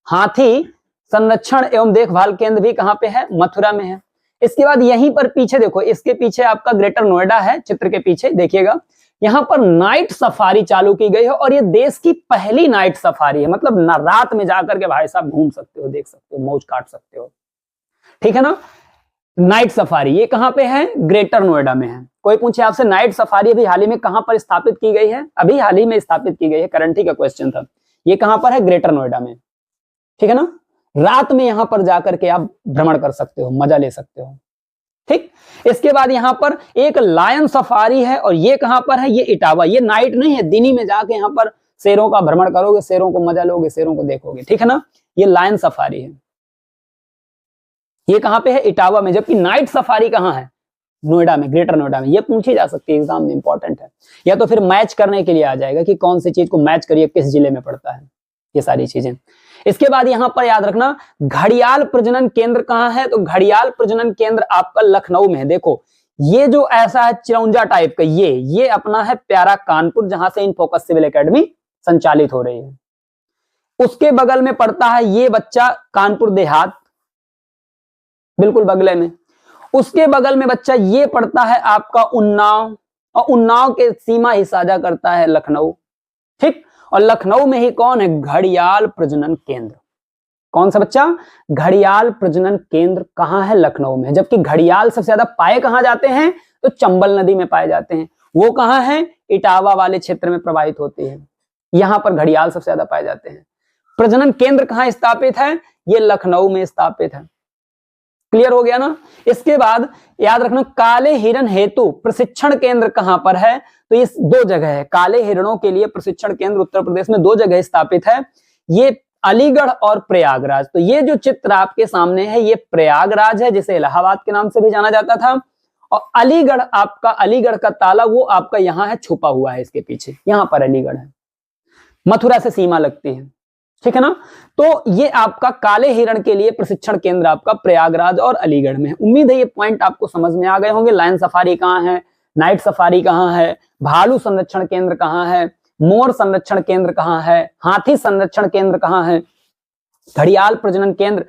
हाथी संरक्षण एवं देखभाल केंद्र भी कहां पे है? मथुरा में है। इसके बाद यहीं पर पीछे देखो, इसके पीछे आपका ग्रेटर नोएडा है, चित्र के पीछे देखिएगा, यहां पर नाइट सफारी चालू की गई है और ये देश की पहली नाइट सफारी है। मतलब ना रात में जाकर के भाई साहब घूम सकते हो, देख सकते हो, मौज काट सकते हो। ठीक है ना, नाइट सफारी ये कहां पे है? ग्रेटर नोएडा में है। कोई पूछे आपसे नाइट सफारी अभी हाल ही में कहां पर स्थापित की गई है? अभी हाल ही में स्थापित की गई है, करंट ही का क्वेश्चन था। ये कहां पर है? ग्रेटर नोएडा में। ठीक है ना, रात में यहां पर जाकर के आप भ्रमण कर सकते हो, मजा ले सकते हो। ठीक, इसके बाद यहां पर एक लायन सफारी है और ये कहां पर है? ये इटावा। ये नाइट नहीं है, दिन ही में जाके यहां पर शेरों का भ्रमण करोगे, शेरों को मजा लोगे, शेरों को देखोगे। ठीक है ना, ये लायन सफारी है। ये कहां पे है? इटावा में। जबकि नाइट सफारी कहां है? नोएडा में, ग्रेटर नोएडा में। ये पूछी जा सकती है एग्जाम में, इंपॉर्टेंट है। या तो फिर मैच करने के लिए आ जाएगा कि कौन सी चीज को मैच करिए, किस जिले में पड़ता है, ये सारी चीजें। इसके बाद यहां पर याद रखना घड़ियाल प्रजनन केंद्र कहां है, तो घड़ियाल प्रजनन केंद्र आपका लखनऊ में है। देखो ये जो ऐसा है चिरौंजा टाइप का, ये अपना है प्यारा कानपुर, जहां से इनफोकस सिविल एकेडमी संचालित हो रही है। उसके बगल में पड़ता है ये बच्चा कानपुर देहात, बिल्कुल बगले में। उसके बगल में बच्चा ये पड़ता है आपका उन्नाव, और उन्नाव के सीमा ही साझा करता है लखनऊ, ठीक। और लखनऊ में ही कौन है, घड़ियाल प्रजनन केंद्र। कौन सा बच्चा, घड़ियाल प्रजनन केंद्र कहां है, लखनऊ में। जबकि घड़ियाल सबसे ज्यादा पाए कहां जाते हैं, तो चंबल नदी में पाए जाते हैं। वो कहां है, इटावा वाले क्षेत्र में प्रवाहित होती है, यहां पर घड़ियाल सबसे ज्यादा पाए जाते हैं। प्रजनन केंद्र कहां स्थापित है, ये लखनऊ में स्थापित है। क्लियर हो गया ना। इसके बाद याद रखना काले हिरण हेतु प्रशिक्षण केंद्र कहां पर है, तो ये 2 जगह है। काले हिरणों के लिए प्रशिक्षण केंद्र उत्तर प्रदेश में 2 जगह स्थापित है, ये अलीगढ़ और प्रयागराज। तो ये जो चित्र आपके सामने है ये प्रयागराज है, जिसे इलाहाबाद के नाम से भी जाना जाता था। और अलीगढ़ आपका, अलीगढ़ का ताला वो आपका यहां है, छुपा हुआ है इसके पीछे, यहां पर अलीगढ़ है, मथुरा से सीमा लगती है, ठीक है ना। तो ये आपका काले हिरण के लिए प्रशिक्षण केंद्र आपका प्रयागराज और अलीगढ़ में है। उम्मीद है ये पॉइंट आपको समझ में आ गए होंगे। लायन सफारी कहाँ है, नाइट सफारी कहाँ है, भालू संरक्षण केंद्र कहाँ है, मोर संरक्षण केंद्र कहाँ है, हाथी संरक्षण केंद्र कहाँ है, घड़ियाल प्रजनन केंद्र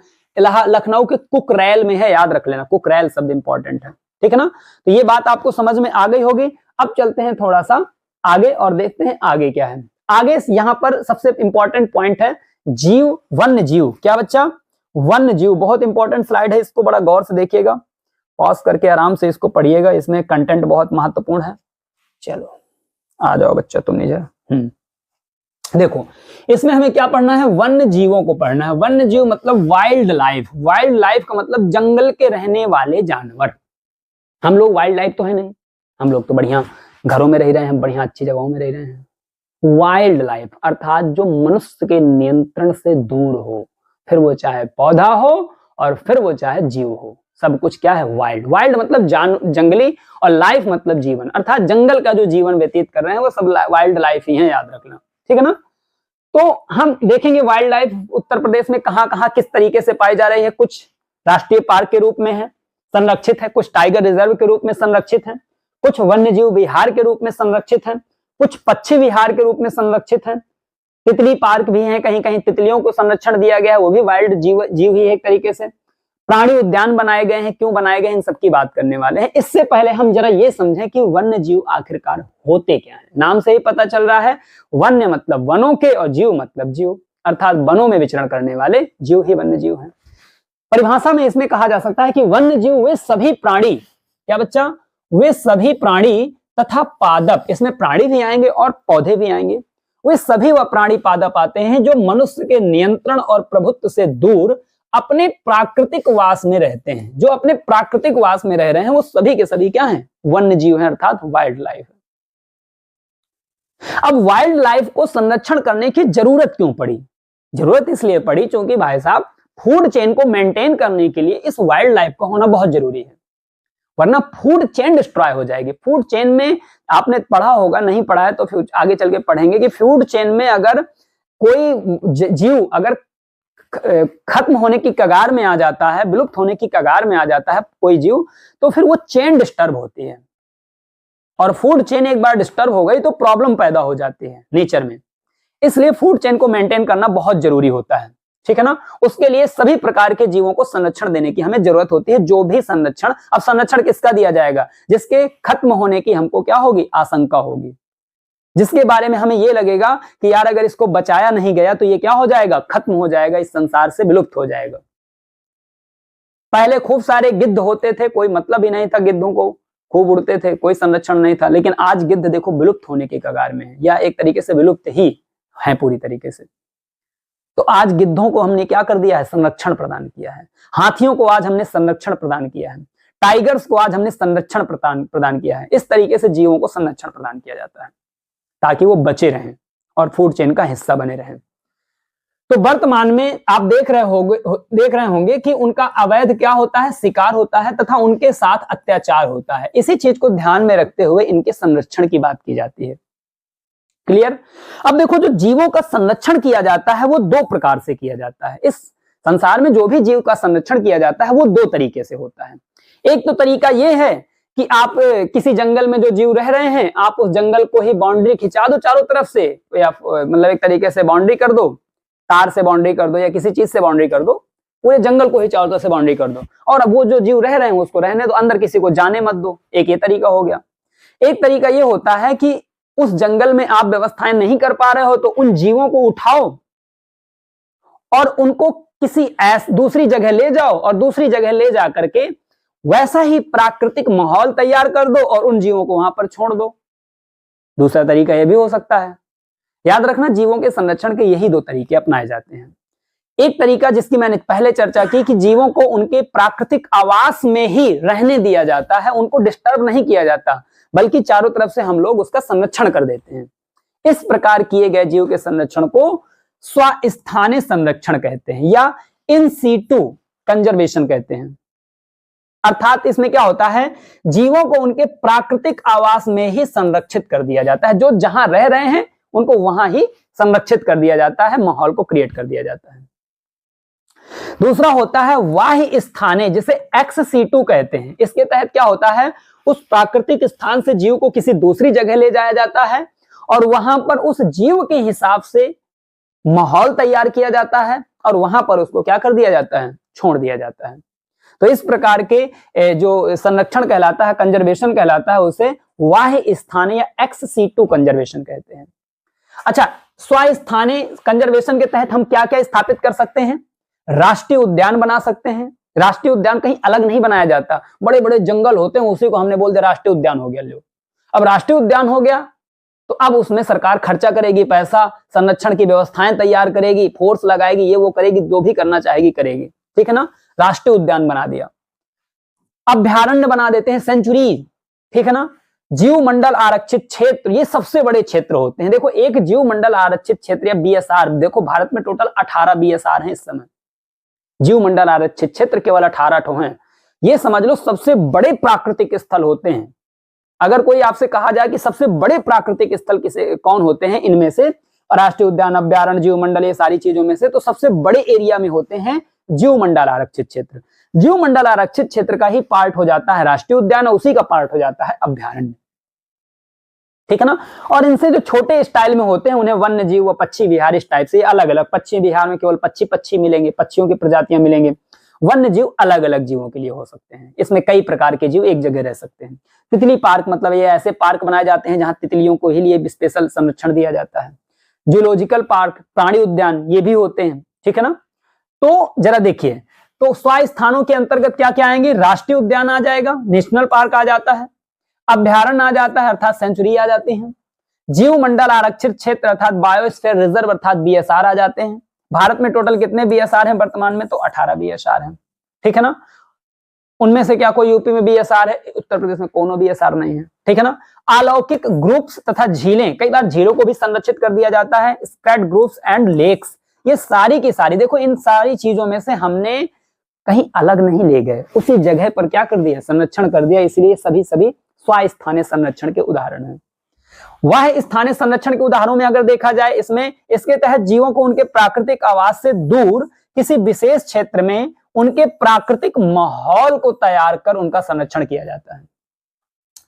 लखनऊ के कुकरैल में है, याद रख लेना, कुकरैल शब्द इंपॉर्टेंट है, ठीक है ना। तो ये बात आपको समझ में आ गई होगी। अब चलते हैं थोड़ा सा आगे और देखते हैं आगे क्या है। आगे यहां पर सबसे इंपॉर्टेंट पॉइंट है जीव, वन्य जीव। क्या बच्चा, वन्य जीव, बहुत इंपॉर्टेंट स्लाइड है, इसको बड़ा गौर से देखिएगा, पॉज करके आराम से इसको पढ़िएगा, इसमें कंटेंट बहुत महत्वपूर्ण है। चलो आ जाओ बच्चा तुम नीचे। देखो इसमें हमें क्या पढ़ना है, वन्य जीवों को पढ़ना है। वन्य जीव मतलब वाइल्ड लाइफ। वाइल्ड लाइफ का मतलब जंगल के रहने वाले जानवर। हम लोग वाइल्ड लाइफ तो है नहीं, हम लोग तो बढ़िया घरों में रह रहे हैं, बढ़िया अच्छी जगहों में रह रहे हैं। वाइल्ड लाइफ अर्थात जो मनुष्य के नियंत्रण से दूर हो, फिर वो चाहे पौधा हो और फिर वो चाहे जीव हो, सब कुछ क्या है, वाइल्ड। वाइल्ड मतलब जंगली, और लाइफ मतलब जीवन, अर्थात जंगल का जो जीवन व्यतीत कर रहे हैं वो सब वाइल्ड लाइफ ही है, याद रखना, ठीक है ना। तो हम देखेंगे वाइल्ड लाइफ उत्तर प्रदेश में कहां कहां किस तरीके से पाई जा रही है। कुछ राष्ट्रीय पार्क के रूप में है, संरक्षित है, कुछ टाइगर रिजर्व के रूप में संरक्षित है, कुछ वन्य जीव विहार के रूप में संरक्षित है, कुछ पक्षी विहार के रूप में संरक्षित है, तितली पार्क भी है, कहीं कहीं तितलियों को संरक्षण दिया गया है, वो भी वाइल्ड जीव ही है एक तरीके से। प्राणी उद्यान बनाए गए हैं, क्यों बनाए गए हैं, इन सब की बात करने वाले हैं। इससे पहले हम जरा ये समझें कि वन्य जीव आखिरकार होते क्या हैं। नाम से ही पता चल रहा है, वन्य मतलब वनों के और जीव मतलब जीव, अर्थात वनों में विचरण करने वाले जीव ही वन्य जीव हैं। परिभाषा में इसमें कहा जा सकता है कि वन्य जीव वे सभी प्राणी, क्या बच्चा, वे सभी प्राणी तथा पादप, इसमें प्राणी भी आएंगे और पौधे भी आएंगे, वे सभी वह प्राणी पादप आते हैं जो मनुष्य के नियंत्रण और प्रभुत्व से दूर अपने प्राकृतिक वास में रहते हैं। जो अपने प्राकृतिक वास में रह रहे हैं वो सभी के सभी क्या हैं, वन्य जीव हैं, अर्थात वाइल्ड लाइफ। अब वाइल्ड लाइफ को संरक्षण करने की जरूरत क्यों पड़ी, जरूरत इसलिए पड़ी क्योंकि भाई साहब फूड चेन को मेंटेन करने के लिए इस वाइल्ड लाइफ का होना बहुत जरूरी है, वरना फूड चेन डिस्ट्रॉय हो जाएगी। फूड चेन में आपने पढ़ा होगा, नहीं पढ़ा है तो फिर आगे चल के पढ़ेंगे कि फूड चेन में अगर कोई जीव अगर खत्म होने की कगार में आ जाता है, विलुप्त होने की कगार में आ जाता है कोई जीव, तो फिर वो चेन डिस्टर्ब होती है, और फूड चेन एक बार डिस्टर्ब हो गई तो प्रॉब्लम पैदा हो जाती है नेचर में। इसलिए फूड चेन को मेंटेन करना बहुत जरूरी होता है, ठीक है ना। उसके लिए सभी प्रकार के जीवों को संरक्षण देने की हमें जरूरत होती है। जो भी संरक्षण, अब संरक्षण किसका दिया जाएगा, जिसके खत्म होने की हमको क्या होगी, आशंका होगी, जिसके बारे में हमें ये लगेगा कि यार अगर इसको बचाया नहीं गया तो ये क्या हो जाएगा, खत्म हो जाएगा, इस संसार से विलुप्त हो जाएगा। पहले खूब सारे गिद्ध होते थे, कोई मतलब ही नहीं था गिद्धों को, खूब उड़ते थे, कोई संरक्षण नहीं था, लेकिन आज गिद्ध देखो विलुप्त होने की कगार में है, या एक तरीके से विलुप्त ही है पूरी तरीके से। तो आज गिद्धों को हमने क्या कर दिया है, संरक्षण प्रदान किया है। हाथियों को आज हमने संरक्षण प्रदान किया है, टाइगर्स को आज हमने संरक्षण प्रदान किया है। इस तरीके से जीवों को संरक्षण प्रदान किया जाता है ताकि वो बचे रहें और फूड चेन का हिस्सा बने रहें। तो वर्तमान में आप देख रहे होंगे कि उनका अवैध क्या होता है, शिकार होता है तथा उनके साथ अत्याचार होता है। इसी चीज को ध्यान में रखते हुए इनके संरक्षण की बात की जाती है। क्लियर। अब देखो, जो जीवों का संरक्षण किया जाता है वो दो प्रकार से किया जाता है। इस संसार में जो भी जीव का संरक्षण किया जाता है वो दो तरीके से होता है। एक तो तरीका ये है कि आप किसी जंगल में जो जीव रह रहे हैं, आप उस जंगल को ही बाउंड्री खिंचा दो चारों तरफ से, या मतलब एक तरीके से बाउंड्री कर दो, तार से बाउंड्री कर दो या किसी चीज से बाउंड्री कर दो, पूरे जंगल को ही चारों तरफ से बाउंड्री कर दो, और अब वो जो जीव रह रहे हैं उसको रहने दो, अंदर किसी को जाने मत दो। एक ये तरीका हो गया। एक तरीका ये होता है कि उस जंगल में आप व्यवस्थाएं नहीं कर पा रहे हो तो उन जीवों को उठाओ और उनको किसी दूसरी जगह ले जाओ, और दूसरी जगह ले जा करके वैसा ही प्राकृतिक माहौल तैयार कर दो और उन जीवों को वहां पर छोड़ दो। दूसरा तरीका यह भी हो सकता है। याद रखना, जीवों के संरक्षण के यही दो तरीके अपनाए जाते हैं। एक तरीका जिसकी मैंने पहले चर्चा की कि जीवों को उनके प्राकृतिक आवास में ही रहने दिया जाता है, उनको डिस्टर्ब नहीं किया जाता, बल्कि चारों तरफ से हम लोग उसका संरक्षण कर देते हैं। इस प्रकार किए गए जीव के संरक्षण को स्वस्थानीय संरक्षण कहते हैं या इन सीटू कंजर्वेशन कहते हैं। अर्थात इसमें क्या होता है, जीवों को उनके प्राकृतिक आवास में ही संरक्षित कर दिया जाता है। जो जहां रह रहे हैं उनको वहां ही संरक्षित कर दिया जाता है, माहौल को क्रिएट कर दिया जाता है। दूसरा होता है बाह्य स्थानीय, जिसे एक्स-सीटू कहते हैं। इसके तहत क्या होता है, उस प्राकृतिक स्थान से जीव को किसी दूसरी जगह ले जाया जाता है और वहां पर उस जीव के हिसाब से माहौल तैयार किया जाता है और वहां पर उसको क्या कर दिया जाता है, छोड़ दिया जाता है। तो इस प्रकार के जो संरक्षण कहलाता है, कंजर्वेशन कहलाता है, उसे बाह्य स्थानीय एक्स-सीटू कंजर्वेशन कहते हैं। अच्छा, स्वस्थानीय कंजर्वेशन के तहत हम क्या क्या स्थापित कर सकते हैं? राष्ट्रीय उद्यान बना सकते हैं। राष्ट्रीय उद्यान कहीं अलग नहीं बनाया जाता, बड़े बड़े जंगल होते हैं, उसी को हमने बोल दिया राष्ट्रीय उद्यान हो गया। लो, अब राष्ट्रीय उद्यान हो गया तो अब उसमें सरकार खर्चा करेगी, पैसा, संरक्षण की व्यवस्थाएं तैयार करेगी, फोर्स लगाएगी, ये वो करेगी, जो भी करना चाहेगी करेगी, ठीक है ना। राष्ट्रीय उद्यान बना दिया। अभ्यारण्य बना देते हैं, सेंचुरी, ठीक है ना। जीव मंडल आरक्षित क्षेत्र, ये सबसे बड़े क्षेत्र होते हैं। देखो, एक जीव मंडल आरक्षित क्षेत्र या बीएसआर, देखो भारत में टोटल 18 बीएसआर हैं इस समय। जीव मंडल आरक्षित क्षेत्र केवल 18 ठो हैं। ये समझ लो सबसे बड़े प्राकृतिक स्थल होते हैं। अगर कोई आपसे कहा जाए कि सबसे बड़े प्राकृतिक स्थल किसे कौन होते हैं इनमें से, राष्ट्रीय उद्यान, अभ्यारण्य, जीव मंडल, ये सारी चीजों में से, तो सबसे बड़े एरिया में होते हैं जीव मंडल आरक्षित क्षेत्र। जीव मंडल आरक्षित क्षेत्र का ही पार्ट हो जाता है राष्ट्रीय उद्यान और उसी का पार्ट हो जाता है अभ्यारण्य, ठीक है ना। और इनसे जो छोटे स्टाइल में होते हैं उन्हें वन्य जीव व पक्षी विहार इस टाइप से अलग अलग, पक्षी विहार में केवल पक्षी मिलेंगे, पक्षियों की प्रजातियां मिलेंगे। वन्य जीव अलग अलग जीवों के लिए हो सकते हैं। इसमें कई प्रकार के जीव एक जगह रह सकते हैं। तितली पार्क, मतलब ये ऐसे पार्क बनाए जाते हैं जहां तितलियों को ही लिए स्पेशल संरक्षण दिया जाता है। जूलॉजिकल पार्क, प्राणी उद्यान, ये भी होते हैं, ठीक है ना। तो जरा देखिए, तो स्वस्थानों के अंतर्गत क्या क्या आएंगे? राष्ट्रीय उद्यान आ जाएगा, नेशनल पार्क आ जाता है, अभ्यारण्य आ जाता है अर्थात सेंचुरी आ जाती है, जीव मंडल आरक्षित क्षेत्र अर्थात बायोस्फीयर रिजर्व अर्थात बीएसआर आ जाते हैं। भारत में टोटल कितने बीएसआर हैं वर्तमान में? तो 18 बीएसआर हैं, ठीक है ना। उनमें से क्या कोई यूपी में बीएसआर है? उत्तर प्रदेश में कोनो बीएसआर नहीं है, ठीक है ना। अलौकिक ग्रुप्स तथा झीलें, कई बार झीलों को भी संरक्षित कर दिया जाता है। स्प्रेड ग्रुप्स एंड लेक्स, ये सारी की सारी, देखो इन सारी चीजों में से हमने कहीं अलग नहीं ले गए, उसी जगह पर क्या कर दिया? संरक्षण कर दिया। इसलिए सभी स्वस्थानीय संरक्षण के उदाहरण हैं। वह स्थानीय संरक्षण के उदाहरणों में अगर देखा जाए, इसमें इसके तहत जीवों को उनके प्राकृतिक आवास से दूर किसी विशेष क्षेत्र में उनके प्राकृतिक माहौल को तैयार कर उनका संरक्षण किया जाता है।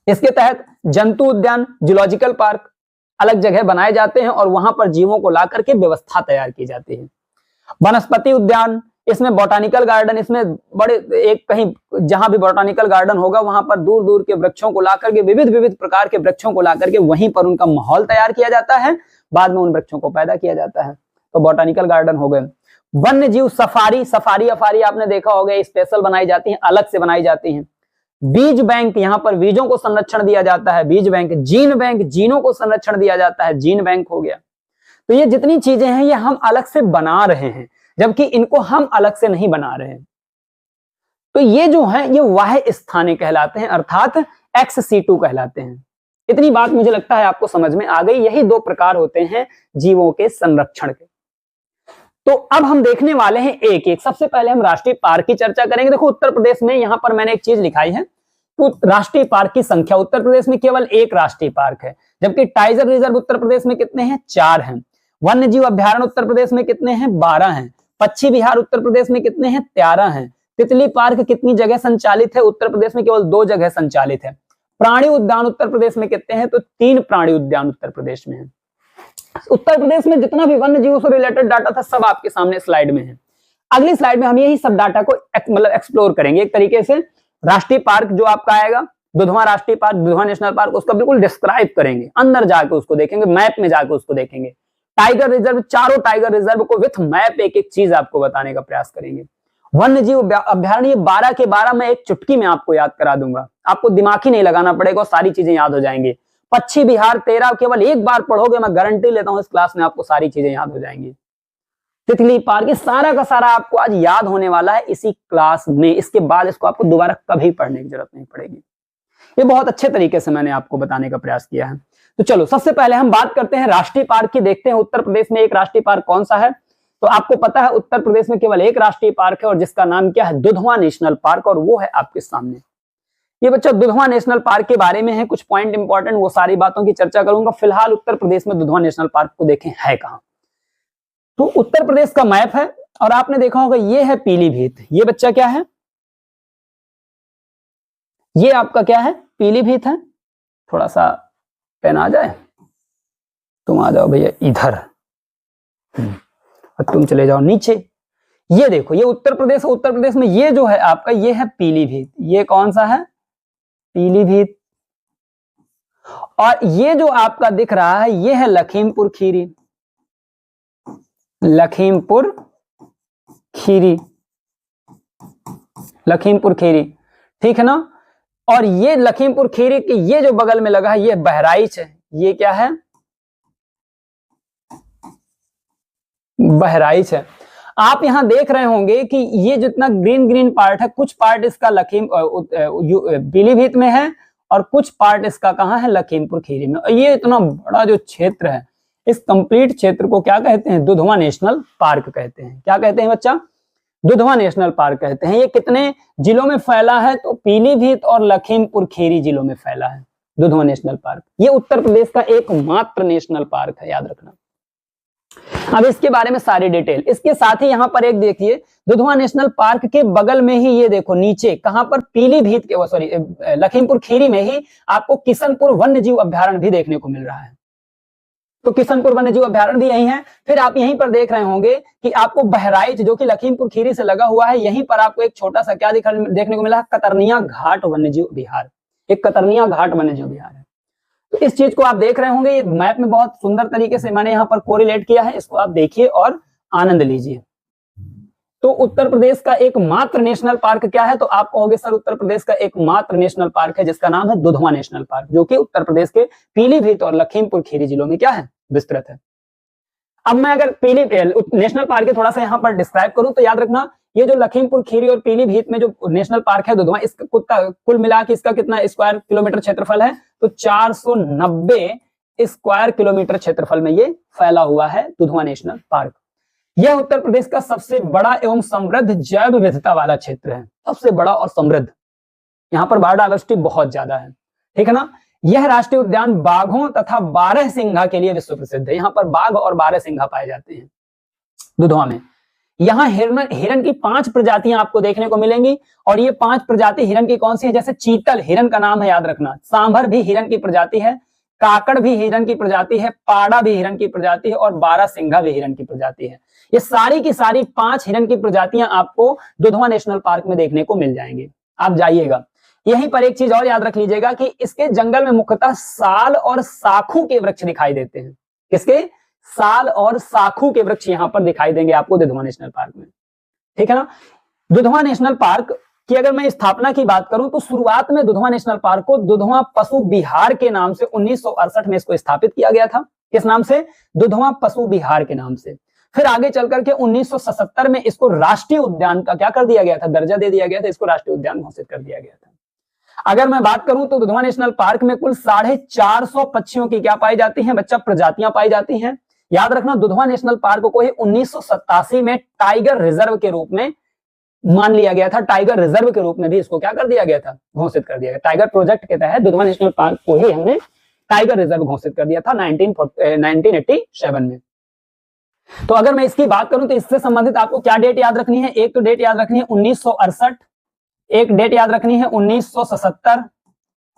इसके तहत जंतु उद्यान, जूलॉजिकल पार्क अलग जगह बनाए जाते हैं और वहां पर जीवों को ला करके व्यवस्था तैयार की जाती है। वनस्पति उद्यान, इसमें बॉटानिकल गार्डन, इसमें बड़े एक कहीं जहां भी बॉटानिकल गार्डन होगा वहां पर दूर दूर के वृक्षों को ला करके, विविध प्रकार के वृक्षों को ला करके वहीं पर उनका माहौल तैयार किया जाता है, बाद में उन वृक्षों को पैदा किया जाता है। तो बॉटानिकल गार्डन हो गए। वन्य जीव सफारी, सफारी अफारी आपने देखा होगा, स्पेशल बनाई जाती है, अलग से बनाई जाती हैं। बीज बैंक, यहाँ पर बीजों को संरक्षण दिया जाता है, बीज बैंक। जीन बैंक, जीनों को संरक्षण दिया जाता है, जीन बैंक हो गया। तो ये जितनी चीजें हैं ये हम अलग से बना रहे हैं, जबकि इनको हम अलग से नहीं बना रहे हैं। तो ये जो है ये बाह्य स्थानीय कहलाते हैं अर्थात एक्स-सीटू कहलाते हैं। इतनी बात मुझे लगता है आपको समझ में आ गई। यही दो प्रकार होते हैं जीवों के संरक्षण के। तो अब हम देखने वाले हैं एक एक। सबसे पहले हम राष्ट्रीय पार्क की चर्चा करेंगे। देखो उत्तर प्रदेश में, यहां पर मैंने एक चीज लिखाई है तो राष्ट्रीय पार्क की संख्या उत्तर प्रदेश में केवल एक राष्ट्रीय पार्क है, जबकि टाइगर रिजर्व उत्तर प्रदेश में कितने हैं? 4 हैं। वन्य जीव अभ्यारण्य उत्तर प्रदेश में कितने हैं? 12 हैं। पक्षी विहार उत्तर प्रदेश में कितने हैं? 13 हैं। तितली पार्क कितनी जगह संचालित है? उत्तर प्रदेश में केवल 2 जगह संचालित है। प्राणी उद्यान उत्तर प्रदेश में कितने हैं? तो 3 प्राणी उद्यान उत्तर प्रदेश में है। उत्तर प्रदेश में जितना भी वन्य जीवों से रिलेटेड डाटा था सब आपके सामने स्लाइड में है। अगली स्लाइड में हम यही सब डाटा को मतलब एक्सप्लोर करेंगे एक तरीके से। राष्ट्रीय पार्क जो आपका आएगा दुधवा राष्ट्रीय पार्क, दुधवा नेशनल पार्क, उसका बिल्कुल डिस्क्राइब करेंगे, अंदर जाके उसको देखेंगे, मैप में जाके उसको देखेंगे। टाइगर रिजर्व, चारों टाइगर रिजर्व को विथ मैप एक एक चीज आपको बताने का प्रयास करेंगे। वन्य जीव अभ्यारण्य 12 के 12 मैं एक चुटकी में आपको याद करा दूंगा, आपको दिमाग ही नहीं लगाना पड़ेगा, सारी चीजें याद हो जाएंगी। पक्षी विहार 13 केवल एक बार पढ़ोगे, मैं गारंटी लेता हूं इस क्लास में आपको सारी चीजें याद हो जाएंगी। तितली पार्क, ये सारा का सारा आपको आज याद होने वाला है इसी क्लास में। इसके बाद इसको आपको दोबारा कभी पढ़ने की जरूरत नहीं पड़ेगी। ये बहुत अच्छे तरीके से मैंने आपको बताने का प्रयास किया है। तो चलो सबसे पहले हम बात करते हैं राष्ट्रीय पार्क की। देखते हैं उत्तर प्रदेश में एक राष्ट्रीय पार्क कौन सा है। तो आपको पता है उत्तर प्रदेश में केवल एक राष्ट्रीय पार्क है और जिसका नाम क्या है? दुधवा नेशनल पार्क, और वो है आपके सामने। ये बच्चा दुधवा नेशनल पार्क के बारे में है, कुछ पॉइंट इंपॉर्टेंट, वो सारी बातों की चर्चा करूंगा। फिलहाल उत्तर प्रदेश में दुधवा नेशनल पार्क को देखें है कहां। तो उत्तर प्रदेश का मैप है और आपने देखा होगा ये है पीलीभीत। ये बच्चा क्या है? ये आपका क्या है? पीलीभीत है। थोड़ा सा पेन आ जाए, तुम आ जाओ भैया इधर और तुम चले जाओ नीचे। ये देखो ये उत्तर प्रदेश है। उत्तर प्रदेश में ये जो है आपका ये है पीलीभीत। ये कौन सा है? पीलीभीत। और ये जो आपका दिख रहा है ये है लखीमपुर खीरी। लखीमपुर खीरी, लखीमपुर खीरी, ठीक है ना। और ये लखीमपुर खीरी के ये जो बगल में लगा है ये बहराइच है। ये क्या है? बहराइच है। आप यहां देख रहे होंगे कि ये जितना ग्रीन ग्रीन पार्ट है, कुछ पार्ट इसका पीलीभीत में है और कुछ पार्ट इसका कहां है? लखीमपुर खीरी में। और ये इतना बड़ा जो क्षेत्र है, इस कंप्लीट क्षेत्र को क्या कहते हैं? दुधवा नेशनल पार्क कहते हैं। क्या कहते हैं बच्चा? दुधवा नेशनल पार्क कहते हैं। ये कितने जिलों में फैला है? तो पीलीभीत और लखीमपुर खीरी जिलों में फैला है दुधवा नेशनल पार्क। ये उत्तर प्रदेश का एकमात्र नेशनल पार्क है, याद रखना। अब इसके बारे में सारी डिटेल, इसके साथ ही यहां पर एक देखिए दुधवा नेशनल पार्क के बगल में ही ये देखो नीचे कहां पर? पीलीभीत के सॉरी लखीमपुर खीरी में ही आपको किशनपुर वन्य जीव अभ्यारण्य भी देखने को मिल रहा है। तो किशनपुर वन्य जीव अभ्यारण्य भी यही है। फिर आप यहीं पर देख रहे होंगे कि आपको बहराइच जो कि लखीमपुर खीरी से लगा हुआ है, यहीं पर आपको एक छोटा सा क्या देखने को मिला है? कतरनिया घाट वन्य जीव विहार। एक कतरनिया घाट वन्य जीव विहार है। तो इस चीज को आप देख रहे होंगे, ये मैप में बहुत सुंदर तरीके से मैंने यहाँ पर कोरिलेट किया है, इसको आप देखिए और आनंद लीजिए। तो उत्तर प्रदेश का एकमात्र नेशनल पार्क क्या है? तो आप कहोगे सर उत्तर प्रदेश का एकमात्र नेशनल पार्क है जिसका नाम है दुधवा नेशनल पार्क, जो कि उत्तर प्रदेश के पीलीभीत और लखीमपुर खीरी जिलों में क्या है? विस्तृत है। अब मैं अगर नेशनल पार्क के थोड़ा सा यहाँ पर डिस्क्राइब करूं तो याद रखना ये जो लखीमपुर खीरी और पीलीभीत में जो नेशनल पार्क है दुधवा, इसका कुल मिला के इसका कितना स्क्वायर किलोमीटर क्षेत्रफल है? तो 490 स्क्वायर किलोमीटर क्षेत्रफल में ये फैला हुआ है दुधवा नेशनल पार्क। यह उत्तर प्रदेश का सबसे बड़ा एवं समृद्ध जैव विविधता वाला क्षेत्र है, सबसे बड़ा और समृद्ध। यहाँ पर बायोडायवर्सिटी बहुत ज्यादा है, ठीक है ना। यह राष्ट्रीय उद्यान बाघों तथा बारहसिंघा के लिए विश्व प्रसिद्ध है। यहाँ पर बाघ और बारहसिंघा पाए जाते हैं दुधवा में। यहाँ हिरण की 5 प्रजातियां आपको देखने को मिलेंगी और ये 5 प्रजाति हिरण की कौन सी है? जैसे चीतल हिरण का नाम है, याद रखना। सांभर भी हिरण की प्रजाति है, काकड़ भी हिरण की प्रजाति है, पाड़ा भी हिरण की प्रजाति है और बारहसिंघा भी हिरण की प्रजाति है। ये सारी की सारी 5 हिरण की प्रजातियां आपको दुधवा नेशनल पार्क में देखने को मिल जाएंगी। आप जाइएगा। यहीं पर एक चीज और याद रख लीजिएगा कि इसके जंगल में मुख्यतः साल और साखू के वृक्ष दिखाई देते हैं। किसके? साल और साखू के वृक्ष यहाँ पर दिखाई देंगे आपको दुधवा नेशनल पार्क में, ठीक है ना। दुधवा नेशनल पार्क की अगर मैं स्थापना की बात करूं तो शुरुआत में दुधवा नेशनल पार्क को दुधवा पशु विहार के नाम से 1968 में इसको स्थापित किया गया था। किस नाम से? दुधवा पशु विहार के नाम से। फिर आगे चल करके 1977 में इसको राष्ट्रीय उद्यान का क्या कर दिया गया था? दर्जा दे दिया गया था, इसको राष्ट्रीय उद्यान घोषित कर दिया गया था। अगर मैं बात करूं तो दुधवा नेशनल पार्क में कुल 450 पक्षियों की क्या पाई जाती हैं बच्चा? प्रजातियां पाई जाती हैं। याद रखना दुधवा नेशनल पार्क को ही 1987 में टाइगर रिजर्व के रूप में मान लिया गया था, टाइगर रिजर्व के रूप में भी इसको क्या कर दिया गया था, घोषित कर दिया गया। टाइगर प्रोजेक्ट के तहत दुधवा नेशनल पार्क को ही हमने टाइगर रिजर्व घोषित कर दिया था 1987 में। तो अगर मैं इसकी बात करूं तो इससे संबंधित आपको क्या डेट याद रखनी है, एक तो डेट याद रखनी है 1968, एक डेट याद रखनी है 1977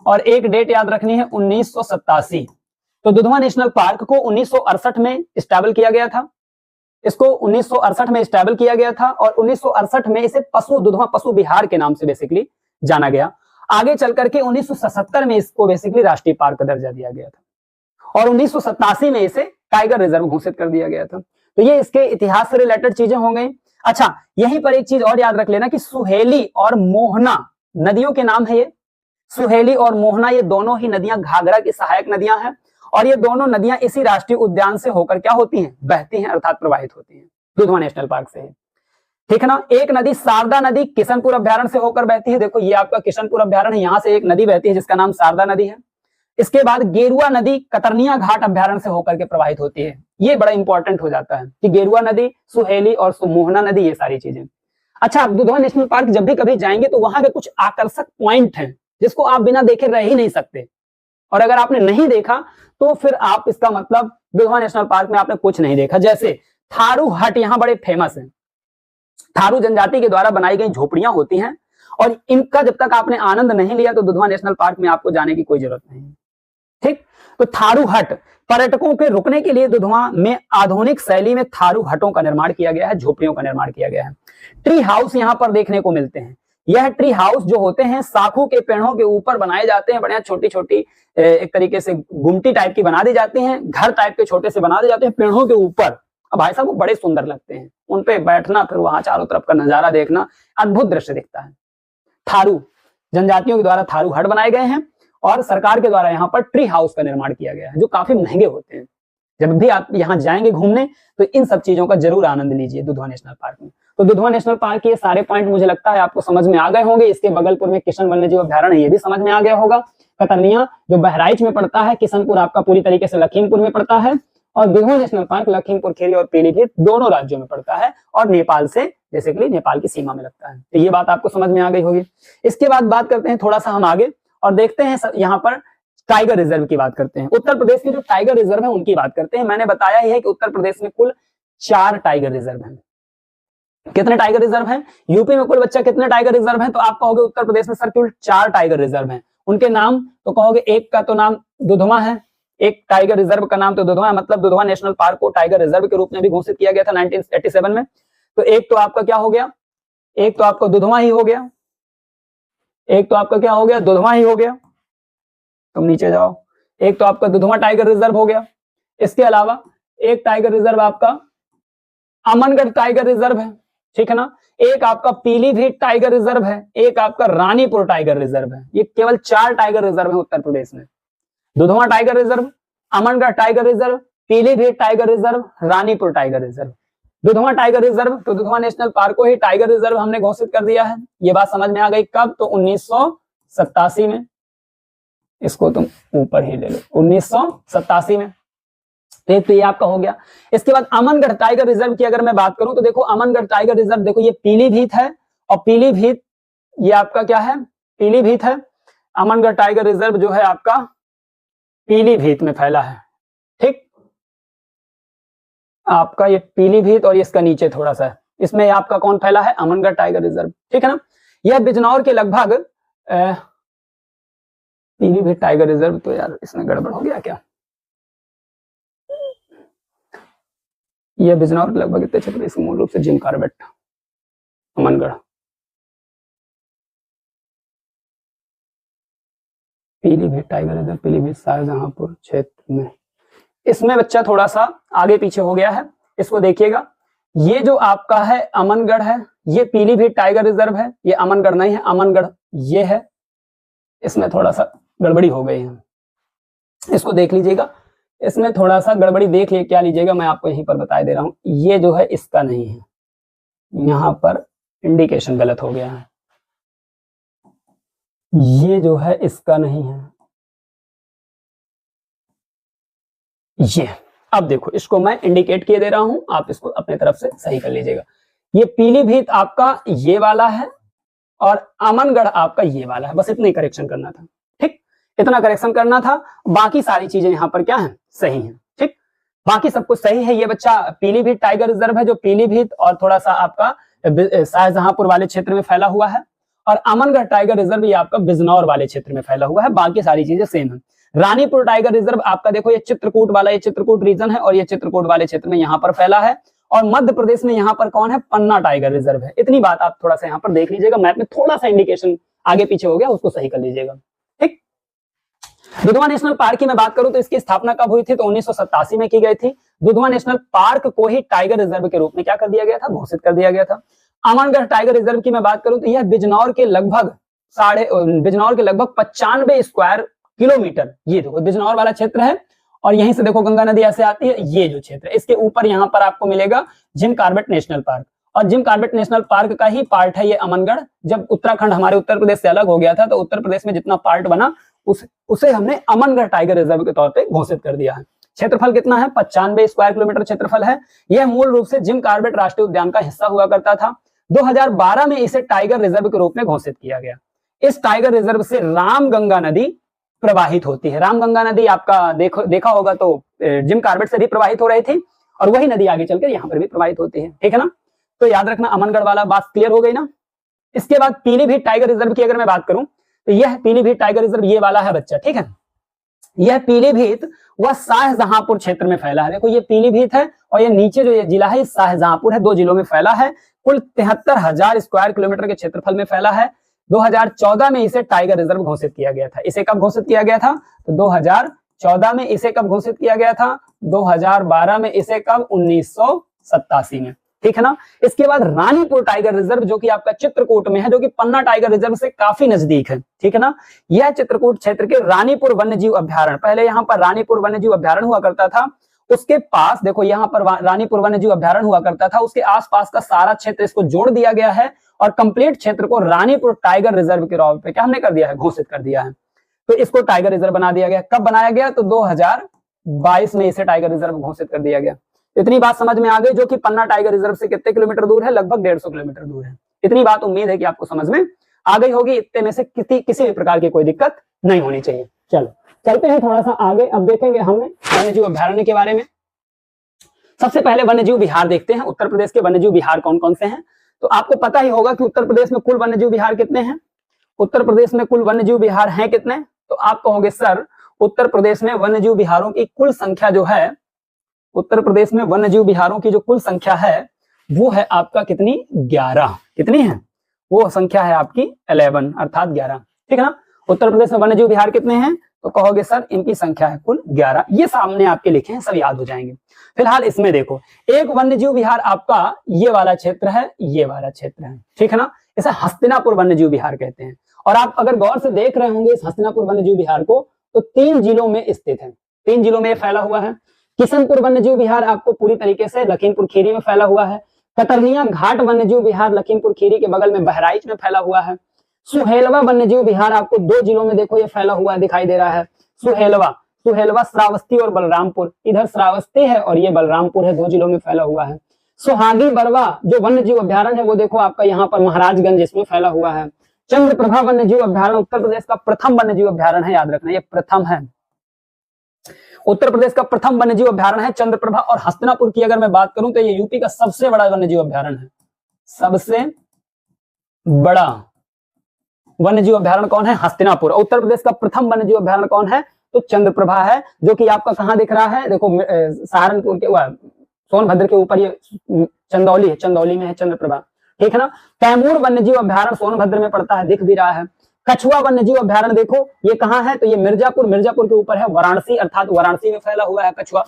और एक डेट याद रखनी है 1987। तो दुधवा नेशनल पार्क को 1968 में स्टैबल किया गया था, इसको 1968 में स्टैबल किया गया था और 1968 में इसे दुधवा पशु विहार के नाम से बेसिकली जाना गया। आगे चल करके 1977 में इसको बेसिकली राष्ट्रीय पार्क का दर्जा दिया गया था और 1987 में इसे टाइगर रिजर्व घोषित कर दिया गया था। तो ये इसके इतिहास से रिलेटेड चीजें हो गई। अच्छा, यहीं पर एक चीज और याद रख लेना कि सुहेली और मोहना नदियों के नाम है। ये सुहेली और मोहना ये दोनों ही नदियां घाघरा की सहायक नदियां हैं और ये दोनों नदियां इसी राष्ट्रीय उद्यान से होकर क्या होती हैं, बहती हैं, अर्थात प्रवाहित होती हैं दुधवा नेशनल पार्क से। ठीक है ना। एक नदी शारदा नदी किशनपुर अभ्यारण्य से होकर बहती है। देखो ये आपका किशनपुर अभ्यारण्य है, यहां से एक नदी बहती है जिसका नाम शारदा नदी है। इसके बाद गेरुआ नदी कतरनिया घाट अभ्यारण्य से होकर के प्रवाहित होती है। ये बड़ा इंपॉर्टेंट हो जाता है कि गेरुआ नदी, सुहेली और मोहना नदी, ये सारी चीजें। अच्छा, दुधवा नेशनल पार्क जब भी कभी जाएंगे तो वहां के कुछ आकर्षक पॉइंट हैं जिसको आप बिना देखे रह ही नहीं सकते, और अगर आपने नहीं देखा तो फिर आप इसका मतलब दुधवा नेशनल पार्क में आपने कुछ नहीं देखा। जैसे थारू हट यहाँ बड़े फेमस है। थारू जनजाति के द्वारा बनाई गई झोपड़ियां होती हैं और इनका जब तक आपने आनंद नहीं लिया तो दुधवा नेशनल पार्क में आपको जाने की कोई जरूरत नहीं है। ठीक, तो थारू हट पर्यटकों के रुकने के लिए दुधवा में आधुनिक शैली में थारू हटों का निर्माण किया गया है, झोपड़ियों का निर्माण किया गया है। ट्री हाउस यहाँ पर देखने को मिलते हैं। यह ट्री हाउस जो होते हैं साखू के पेड़ों के ऊपर बनाए जाते हैं, बढ़िया छोटी छोटी एक तरीके से गुमटी टाइप की बना दी जाती हैं, घर टाइप के छोटे से बना दिए जाते हैं पेड़ों के ऊपर। अब भाई साहब वो बड़े सुंदर लगते हैं, उन पे बैठना, फिर वहां चारों तरफ का नजारा देखना, अद्भुत दृश्य दिखता है। थारू जनजातियों के द्वारा थारू हट बनाए गए हैं और सरकार के द्वारा यहाँ पर ट्री हाउस का निर्माण किया गया है जो काफी महंगे होते हैं। जब भी आप यहाँ जाएंगे घूमने तो इन सब चीजों का जरूर आनंद लीजिए दुधवा नेशनल पार्क में। तो दुधवा नेशनल पार्क के ये सारे पॉइंट मुझे लगता है आपको समझ में आ गए होंगे। इसके बगलपुर में किशन वन्यजीव अभ्यारण्य, ये भी समझ में आ गया होगा। कतरनिया जो बहराइच में पड़ता है, किशनपुर आपका पूरी तरीके से लखीमपुर में पड़ता है और दुधवा नेशनल पार्क लखीमपुर खीरी और पीलीभीत दोनों राज्यों में पड़ता है और नेपाल से बेसिकली नेपाल की सीमा में लगता है। तो ये बात आपको समझ में आ गई होगी। इसके बाद बात करते हैं थोड़ा सा हम आगे और देखते हैं यहाँ पर टाइगर रिजर्व की बात करते हैं। उत्तर प्रदेश के जो टाइगर रिजर्व है उनकी बात करते हैं। मैंने बताया ही है कि उत्तर प्रदेश में कुल 4 टाइगर रिजर्व हैं। कितने टाइगर रिजर्व हैं? यूपी में कुल बच्चा कितने टाइगर रिजर्व हैं? तो आप कहोगे उत्तर प्रदेश में सर कुल 4 टाइगर रिजर्व हैं। उनके नाम तो कहोगे, एक का तो नाम दुधवा है, एक टाइगर रिजर्व का नाम तो दुधवा है, मतलब दुधवा नेशनल पार्क को टाइगर रिजर्व के रूप में भी घोषित किया गया था 1987 में। तो एक तो आपका क्या हो गया, एक तो आपका दुधवा ही हो गया, एक तो आपका क्या हो गया, दुधवा ही हो गया। तुम नीचे जाओ, एक तो आपका दुधवा टाइगर रिजर्व हो गया। इसके अलावा एक टाइगर रिजर्व आपका अमनगढ़ टाइगर रिजर्व है, ठीक है ना। एक आपका पीलीभीत टाइगर रिजर्व है, एक आपका रानीपुर टाइगर रिजर्व है। ये केवल 4 टाइगर रिजर्व है उत्तर प्रदेश में। Dudhwa tiger reserve, Amangarh tiger reserve, Pilibhit tiger reserve, Ranipur tiger reserve. Dudhwa tiger reserve, तो दुधवा नेशनल पार्क को ही टाइगर रिजर्व हमने घोषित कर दिया है। ये बात समझ में आ गई। कब? तो 1987 में। इसको तुम ऊपर ही ले लो, 1987 में। तो ये आपका हो गया। इसके बाद अमनगढ़ टाइगर रिजर्व की अगर मैं बात करूं तो देखो अमनगढ़ टाइगर रिजर्व, देखो ये पीलीभीत है और पीलीभीत ये आपका क्या है, पीलीभीत है। अमनगढ़ टाइगर रिजर्व जो है आपका पीलीभीत में फैला है, ठीक। आपका ये पीलीभीत और इसका नीचे थोड़ा सा है, इसमें आपका कौन फैला है, अमनगढ़ टाइगर रिजर्व, ठीक है ना। यह बिजनौर के लगभग पीलीभीत टाइगर रिजर्व, तो यार इसमें गड़बड़ हो गया क्या, यह बिजनौर के लगभग इतने क्षेत्र, इसमें मूल रूप से Jim Corbett, Amangarh, Pilibhit tiger reserve, Pilibhit Shahjahanpur क्षेत्र में। इसमें बच्चा थोड़ा सा आगे पीछे हो गया है, इसको देखिएगा। ये जो आपका है अमनगढ़ है, ये पीलीभीत टाइगर रिजर्व है, ये अमनगढ़ नहीं है, अमनगढ़ ये है। इसमें थोड़ा सा गड़बड़ी हो गई है, इसको देख लीजिएगा। इसमें थोड़ा सा गड़बड़ी देख लिए क्या लीजिएगा, मैं आपको यहीं पर बता दे रहा हूं। ये जो है इसका नहीं है, यहां पर इंडिकेशन गलत हो गया है। ये जो है इसका नहीं है, ये। अब देखो इसको मैं इंडिकेट किए दे रहा हूं, आप इसको अपने तरफ से सही कर लीजिएगा। ये पीलीभीत आपका ये वाला है और अमनगढ़ आपका ये वाला है। बस इतना ही करेक्शन करना था, ठीक, इतना करेक्शन करना था। बाकी सारी चीजें यहाँ पर क्या है, सही है, ठीक, बाकी सब कुछ सही है। ये बच्चा पीलीभीत टाइगर रिजर्व है जो पीलीभीत और थोड़ा सा आपका शाहजहांपुर वाले क्षेत्र में फैला हुआ है, और अमनगढ़ टाइगर रिजर्व ये आपका बिजनौर वाले क्षेत्र में फैला हुआ है। बाकी सारी चीजें सेम है। रानीपुर टाइगर रिजर्व आपका देखो ये चित्रकूट वाला, ये चित्रकूट रीजन है और ये चित्रकूट वाले क्षेत्र में यहाँ पर फैला है। और मध्य प्रदेश में यहाँ पर कौन है, पन्ना टाइगर रिजर्व है। इतनी बात आप थोड़ा सा यहाँ पर देख लीजिएगा, मैप में थोड़ा सा इंडिकेशन आगे पीछे हो गया, उसको सही कर लीजिएगा, ठीक। दुधवा नेशनल पार्क की मैं बात करूं तो इसकी स्थापना कब हुई थी, तो 1987 में की गई थी। दुधवा नेशनल पार्क को ही टाइगर रिजर्व के रूप में क्या कर दिया गया था, घोषित कर दिया गया था। अमनगढ़ टाइगर रिजर्व की मैं बात करूं तो यह बिजनौर के लगभग 95 स्क्वायर किलोमीटर, ये देखो बिजनौर वाला क्षेत्र है, और यहीं से देखो गंगा नदी ऐसे आती है, ये जो क्षेत्र है इसके ऊपर यहाँ पर आपको मिलेगा जिम कॉर्बेट नेशनल पार्क, और जिम कॉर्बेट नेशनल पार्क का ही पार्ट है ये अमनगढ़। जब उत्तराखंड हमारे उत्तर प्रदेश से अलग हो गया था तो उत्तर प्रदेश में जितना पार्ट बना उसे हमने अमनगढ़ टाइगर रिजर्व के तौर पे घोषित कर दिया है। क्षेत्रफल कितना है, 95 स्क्वायर किलोमीटर क्षेत्रफल है। यह मूल रूप से जिम कॉर्बेट राष्ट्रीय उद्यान का हिस्सा हुआ करता था। 2012 में इसे टाइगर रिजर्व के रूप में घोषित किया गया। इस टाइगर रिजर्व से रामगंगा नदी प्रवाहित होती है। रामगंगा नदी आपका देखा होगा तो जिम कॉर्बेट से भी प्रवाहित हो रही थी, और वही नदी आगे चलकर यहाँ पर भी प्रवाहित होती है, ठीक है ना। तो याद रखना, अमनगढ़ वाला बात क्लियर हो गई ना। इसके बाद पीलीभीत टाइगर रिजर्व की अगर मैं बात करूं तो यह पीलीभीत टाइगर रिजर्व ये वाला है बच्चा, ठीक है। यह पीलीभीत वह शाहजहांपुर क्षेत्र में फैला है। देखो ये पीलीभीत है और ये नीचे जो ये जिला है शाहजहांपुर है, 2 जिलों में फैला है। कुल 73,000 स्क्वायर किलोमीटर के क्षेत्रफल में फैला है। 2014 में इसे टाइगर रिजर्व घोषित किया गया था। इसे कब घोषित किया गया था, तो 2014 में इसे कब घोषित किया गया था, 2012 में इसे कब, 1987 में, ठीक है ना। इसके बाद रानीपुर टाइगर रिजर्व जो कि आपका चित्रकूट में है, जो कि पन्ना टाइगर रिजर्व से काफी नजदीक है, ठीक है ना। यह चित्रकूट क्षेत्र के रानीपुर वन्यजीव अभ्यारण्य, पहले यहाँ पर रानीपुर वन्यजीव अभ्यारण्य हुआ करता था, उसके पास देखो यहाँ पर रानीपुर वन्यजीव अभ्यारण्य हुआ करता था, उसके आसपास का सारा क्षेत्र इसको जोड़ दिया गया है और कंप्लीट क्षेत्र को रानीपुर टाइगर रिजर्व के तौर पे क्या हमने कर दिया है, घोषित कर दिया है। तो इसको टाइगर रिजर्व बना दिया गया। कब बनाया गया, तो 2022 में इसे टाइगर रिजर्व घोषित कर दिया गया। इतनी बात समझ में आ गई, जो कि पन्ना टाइगर रिजर्व से कितने किलोमीटर दूर है, लगभग 150 किलोमीटर दूर है। इतनी बात उम्मीद है कि आपको समझ में आ गई होगी। इतने में से किसी भी प्रकार की कोई दिक्कत नहीं होनी चाहिए। चलो चलते हैं थोड़ा सा आगे। अब देखेंगे हमने वन्यजीव अभ्यारण्य के बारे में। सबसे पहले वन्यजीव विहार देखते हैं। उत्तर प्रदेश के वन्यजीव विहार कौन कौन से हैं, तो आपको पता ही होगा कि उत्तर प्रदेश में कुल वन्यजीव विहार कितने हैं। उत्तर प्रदेश में कुल वन्यजीव विहार हैं कितने, तो आप कहोगे सर उत्तर प्रदेश में वन्यजीव विहारों की कुल संख्या जो है, उत्तर प्रदेश में वन्यजीव विहारों की जो कुल संख्या है वो है आपका कितनी, 11। कितनी है वो संख्या है आपकी 11 अर्थात 11, ठीक है ना। उत्तर प्रदेश में वन्यजीव विहार कितने हैं, तो कहोगे सर इनकी संख्या है कुल 11। ये सामने आपके लिखे हैं, सब याद हो जाएंगे। फिलहाल इसमें देखो, एक वन्यजीव विहार आपका ये वाला क्षेत्र है, ये वाला क्षेत्र है, ठीक है ना। इसे हस्तिनापुर वन्यजीव विहार कहते हैं। और आप अगर गौर से देख रहे होंगे इस हस्तिनापुर वन्यजीव विहार को, तो 3 जिलों में स्थित है, 3 जिलों में फैला हुआ है। किशनपुर वन्यजीव विहार आपको पूरी तरीके से लखीमपुर खीरी में फैला हुआ है। कतरनिया घाट वन्यजीव विहार लखीमपुर खीरी के बगल में बहराइच में फैला हुआ है। सुहेलवा वन्यजीव विहार आपको 2 जिलों में देखो ये फैला हुआ दिखाई दे रहा है। सुहेलवा श्रावस्ती और बलरामपुर, इधर श्रावस्ती है और ये बलरामपुर है, 2 जिलों में फैला हुआ है। सुहागी बरवा जो वन्यजीव अभ्यारण्य है वो देखो आपका यहाँ पर महाराजगंज इसमें फैला हुआ है। चंद्रप्रभा वन्यजीव अभ्यारण्य उत्तर प्रदेश का प्रथम वन्यजीव अभ्यारण्य है, याद रखना ये प्रथम है। उत्तर प्रदेश का प्रथम वन्यजीव अभ्यारण्य है चंद्रप्रभा। और हस्तिनापुर की अगर मैं बात करूं तो ये यूपी का सबसे बड़ा वन्यजीव अभ्यारण्य है। सबसे बड़ा वन्यजीव अभ्यारण्य कौन है, हस्तिनापुर। उत्तर प्रदेश का प्रथम वन्यजीव अभ्यारण्य कौन है, तो चंद्रप्रभा है, जो कि आपका कहां दिख रहा है, देखो सहारनपुर के सोनभद्र के ऊपर ये चंदौली है, चंदौली में है चंद्रप्रभा, ठीक है ना। कैमूर वन्यजीव अभ्यारण्य सोनभद्र में पड़ता है, दिख भी रहा है। कछुआ वन्यजीव अभ्यारण्य देखो ये कहाँ है, तो ये मिर्जापुर के ऊपर है, वाराणसी अर्थात वाराणसी में फैला हुआ है कछुआ,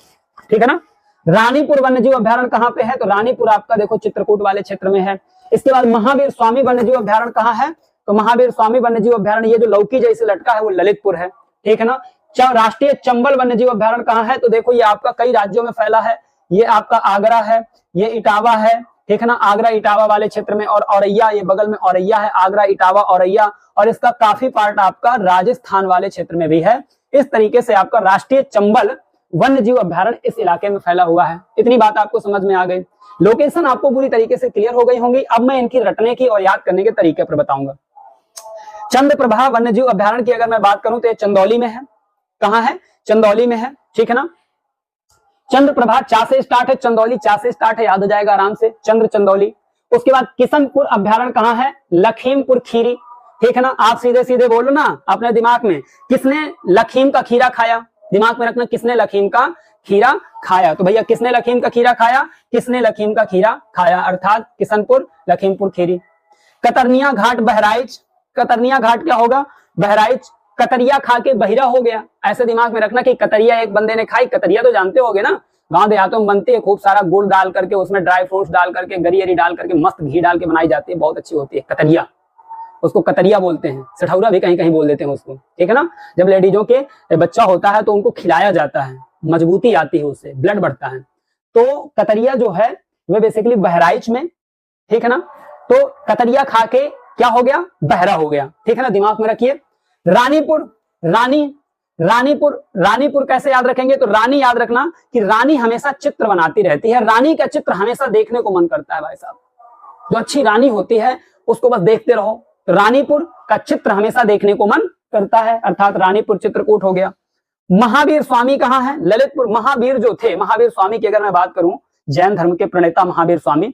ठीक है ना। रानीपुर वन्यजीव अभ्यारण्य कहाँ पे है, तो रानीपुर आपका देखो चित्रकूट वाले क्षेत्र में है। इसके बाद महावीर स्वामी वन्यजीव अभ्यारण्य कहाँ है, तो महावीर स्वामी वन्यजीव अभ्यारण्य ये जो लौकी जैसे लटका है वो ललितपुर है, ठीक है ना। राष्ट्रीय चंबल वन्यजीव अभ्यारण्य कहाँ है, तो देखो ये आपका कई राज्यों में फैला है। ये आपका आगरा है, ये इटावा है, ठीक है ना, आगरा इटावा वाले क्षेत्र में, और औरैया ये बगल में औरैया है, आगरा इटावा औरैया, और इसका काफी पार्ट आपका राजस्थान वाले क्षेत्र में भी है। इस तरीके से आपका राष्ट्रीय चंबल वन्य जीव अभ्यारण्य इस इलाके में फैला हुआ है। इतनी बात आपको समझ में आ गई। लोकेशन आपको पूरी तरीके से क्लियर हो गई होंगी। अब मैं इनकी रटने की और याद करने के तरीके पर बताऊंगा। चंद्रप्रभा वन्य जीव अभ्यारण्य की अगर मैं बात करूं तो ये चंदौली में है। कहां है? चंदौली में है, ठीक है ना। चंद्रप्रभा चा से स्टार्ट है, चंदौली चा से स्टार्ट है, याद हो जाएगा आराम से, चंद्र चंदौली। उसके बाद किशनपुर अभ्यारण्य कहां है? लखीमपुर खीरी, ठीक है ना। आप सीधे सीधे बोलो ना अपने दिमाग में, किसने लखीम का खीरा खाया? दिमाग में रखना, किसने लखीम का खीरा खाया? तो भैया किसने लखीम का खीरा खाया? किसने लखीम का खीरा खाया, अर्थात किशनपुर लखीमपुर खीरी। कतरनिया घाट बहराइच, कतरनिया घाट क्या होगा? बहराइच। कतरिया खा के बहिरा हो गया, ऐसे दिमाग में रखना कि कतरिया एक बंदे ने खाई। कतरिया तो जानते होगे ना, गांव देहातों में बनती है, खूब सारा गुड़ डाल करके, उसमें ड्राई फ्रूट्स डाल करके, गरी अरी डाल करके, मस्त घी डाल के बनाई जाती है, बहुत अच्छी होती है कतरिया। उसको कतरिया बोलते हैं, सठौरा भी कहीं कहीं बोल देते हैं उसको, ठीक है ना। जब लेडीजों के बच्चा होता है तो उनको खिलाया जाता है, मजबूती आती है, उससे ब्लड बढ़ता है। तो कतरिया जो है वह बेसिकली बहराइच में, ठीक है ना। तो कतरिया खा के क्या हो गया? बहरा हो गया, ठीक है ना, दिमाग में रखिए। रानीपुर, रानीपुर कैसे याद रखेंगे? तो रानी याद रखना कि रानी हमेशा चित्र बनाती रहती है, रानी का चित्र हमेशा देखने को मन करता है भाई साहब। जो अच्छी रानी होती है उसको बस देखते रहो। तो रानीपुर का चित्र हमेशा देखने को मन करता है, अर्थात रानीपुर चित्रकूट हो गया। महावीर स्वामी कहां है? ललितपुर। महावीर जो थे, महावीर स्वामी की अगर मैं बात करूं, जैन धर्म के प्रणेता महावीर स्वामी,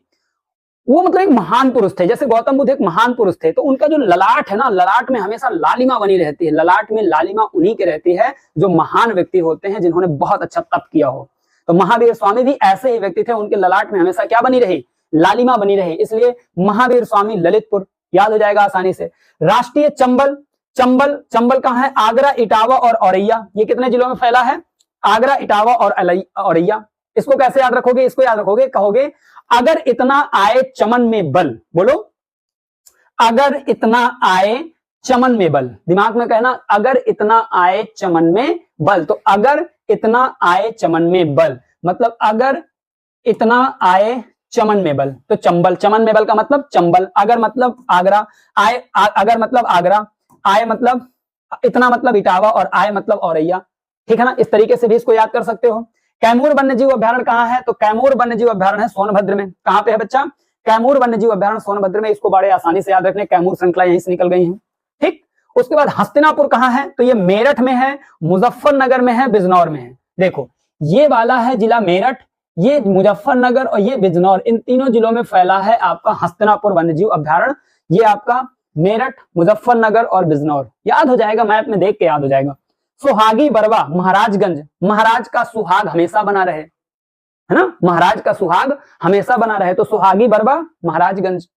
वो मतलब एक महान पुरुष थे। जैसे गौतम बुद्ध एक महान पुरुष थे, तो उनका जो ललाट है ना, ललाट में हमेशा लालिमा बनी रहती है। ललाट में लालिमा उन्हीं के रहती है जो महान व्यक्ति होते हैं, जिन्होंने बहुत अच्छा तप किया हो। तो महावीर स्वामी भी ऐसे ही व्यक्ति थे, उनके ललाट में हमेशा क्या बनी रही? लालिमा बनी रही। इसलिए महावीर स्वामी ललितपुर याद हो जाएगा आसानी से। राष्ट्रीय चंबल, चंबल कहां है? आगरा, इटावा और औरैया। ये कितने जिलों में फैला है? आगरा, इटावा और औरैया। इसको कैसे याद रखोगे? इसको याद रखोगे, कहोगे अगर इतना आए चमन में बल। बोलो, अगर इतना आए चमन में बल। दिमाग में कहना, अगर इतना आए चमन में बल। तो अगर इतना आए चमन में बल मतलब अगर इतना आए चमन में बल, तो चंबल। चमन में बल का मतलब चंबल। अगर मतलब आगरा, आए अगर मतलब आगरा, आए मतलब इतना मतलब इटावा, और आए मतलब औरैया, ठीक है ना। इस तरीके से भी इसको याद कर सकते हो। कैमूर वन्यजीव अभ्यारण्य कहां है? तो कैमूर वन्यजीव अभ्यारण्य है सोनभद्र में। कहां पे है बच्चा? कैमूर वन्यजीव अभ्यारण्य सोनभद्र में। इसको बड़े आसानी से याद रखने, कैमूर श्रृंखला यहीं से निकल गई है, ठीक। उसके बाद हस्तिनापुर कहां है? तो ये मेरठ में है, मुजफ्फरनगर में है, बिजनौर में है। देखो, ये वाला है जिला मेरठ, ये मुजफ्फरनगर और ये बिजनौर, इन तीनों जिलों में फैला है आपका हस्तिनापुर वन्यजीव अभ्यारण्य। ये आपका मेरठ, मुजफ्फरनगर और बिजनौर। याद हो जाएगा, मैप में देख के याद हो जाएगा। सुहागी बरवा महाराजगंज, महाराज का सुहाग हमेशा बना रहे, है ना, महाराज का सुहाग हमेशा बना रहे, तो सुहागी बरवा महाराजगंज।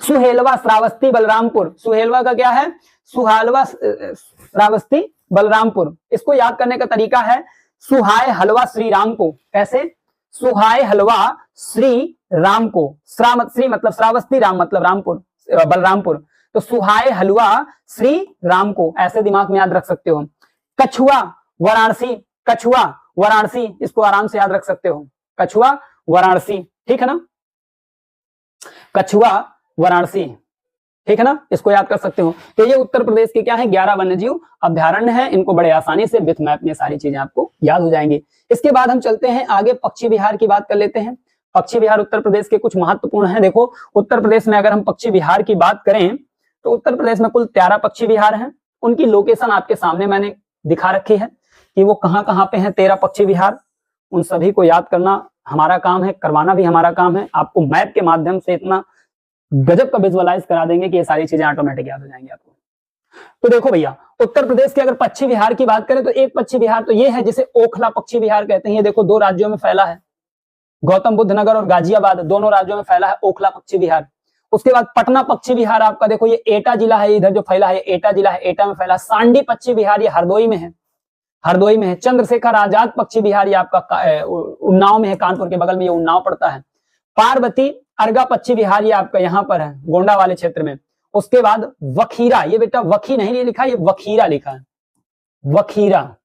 सुहेलवा श्रावस्ती बलरामपुर, सुहेलवा का क्या है? सुहालवा श्रावस्ती बलरामपुर। इसको याद करने का तरीका है, सुहाय हलवा श्री राम को। कैसे? सुहाय हलवा श्री राम को। श्री मतलब श्रावस्ती, राम मतलब रामपुर, बलरामपुर। तो सुहाय हलवा श्री राम को, ऐसे दिमाग में याद रख सकते हो। कछुआ वाराणसी, कछुआ वाराणसी, इसको आराम से याद रख सकते हो, कछुआ वाराणसी, ठीक है ना, कछुआ वाराणसी, ठीक है ना, इसको याद कर सकते हो। तो ये उत्तर प्रदेश के क्या है? 11 वन्यजीव अभ्यारण्य है। इनको बड़े आसानी से विथ मैप में सारी चीजें आपको याद हो जाएंगी। इसके बाद हम चलते हैं आगे, पक्षी विहार की बात कर लेते हैं। पक्षी विहार उत्तर प्रदेश के कुछ महत्वपूर्ण हैं। देखो, उत्तर प्रदेश में अगर हम पक्षी विहार की बात करें तो उत्तर प्रदेश में कुल 13 पक्षी विहार हैं। उनकी लोकेशन आपके सामने मैंने दिखा रखी है कि वो कहां पे हैं। 13 पक्षी विहार, उन सभी को याद करना हमारा काम है, करवाना भी हमारा काम है। आपको मैप के माध्यम से इतना गजब का विजुअलाइज करा देंगे कि ये सारी चीजें ऑटोमेटिक याद हो जाएंगी आपको। तो देखो भैया, उत्तर प्रदेश के अगर पक्षी विहार की बात करें तो एक पक्षी विहार तो ये है जिसे ओखला पक्षी विहार कहते हैं। ये देखो 2 राज्यों में फैला है, गौतम बुद्ध नगर और गाजियाबाद, दोनों राज्यों में फैला है ओखला पक्षी विहार। उसके बाद पटना पक्षी विहार आपका देखो, ये एटा जिला है, इधर जो फैला है एटा जिला है, एटा में फैला। सांडी पक्षी विहार ये हरदोई में है, हरदोई में है। चंद्रशेखर आजाद पक्षी विहार ये आपका उन्नाव में है, कानपुर के बगल में ये उन्नाव पड़ता है। पार्वती अर्गा पक्षी विहार ये आपका यहाँ पर है, गोंडा वाले क्षेत्र में। उसके बाद वखीरा, ये बेटा वखी नहीं लिखा, ये वखीरा लिखा है, वखीरा,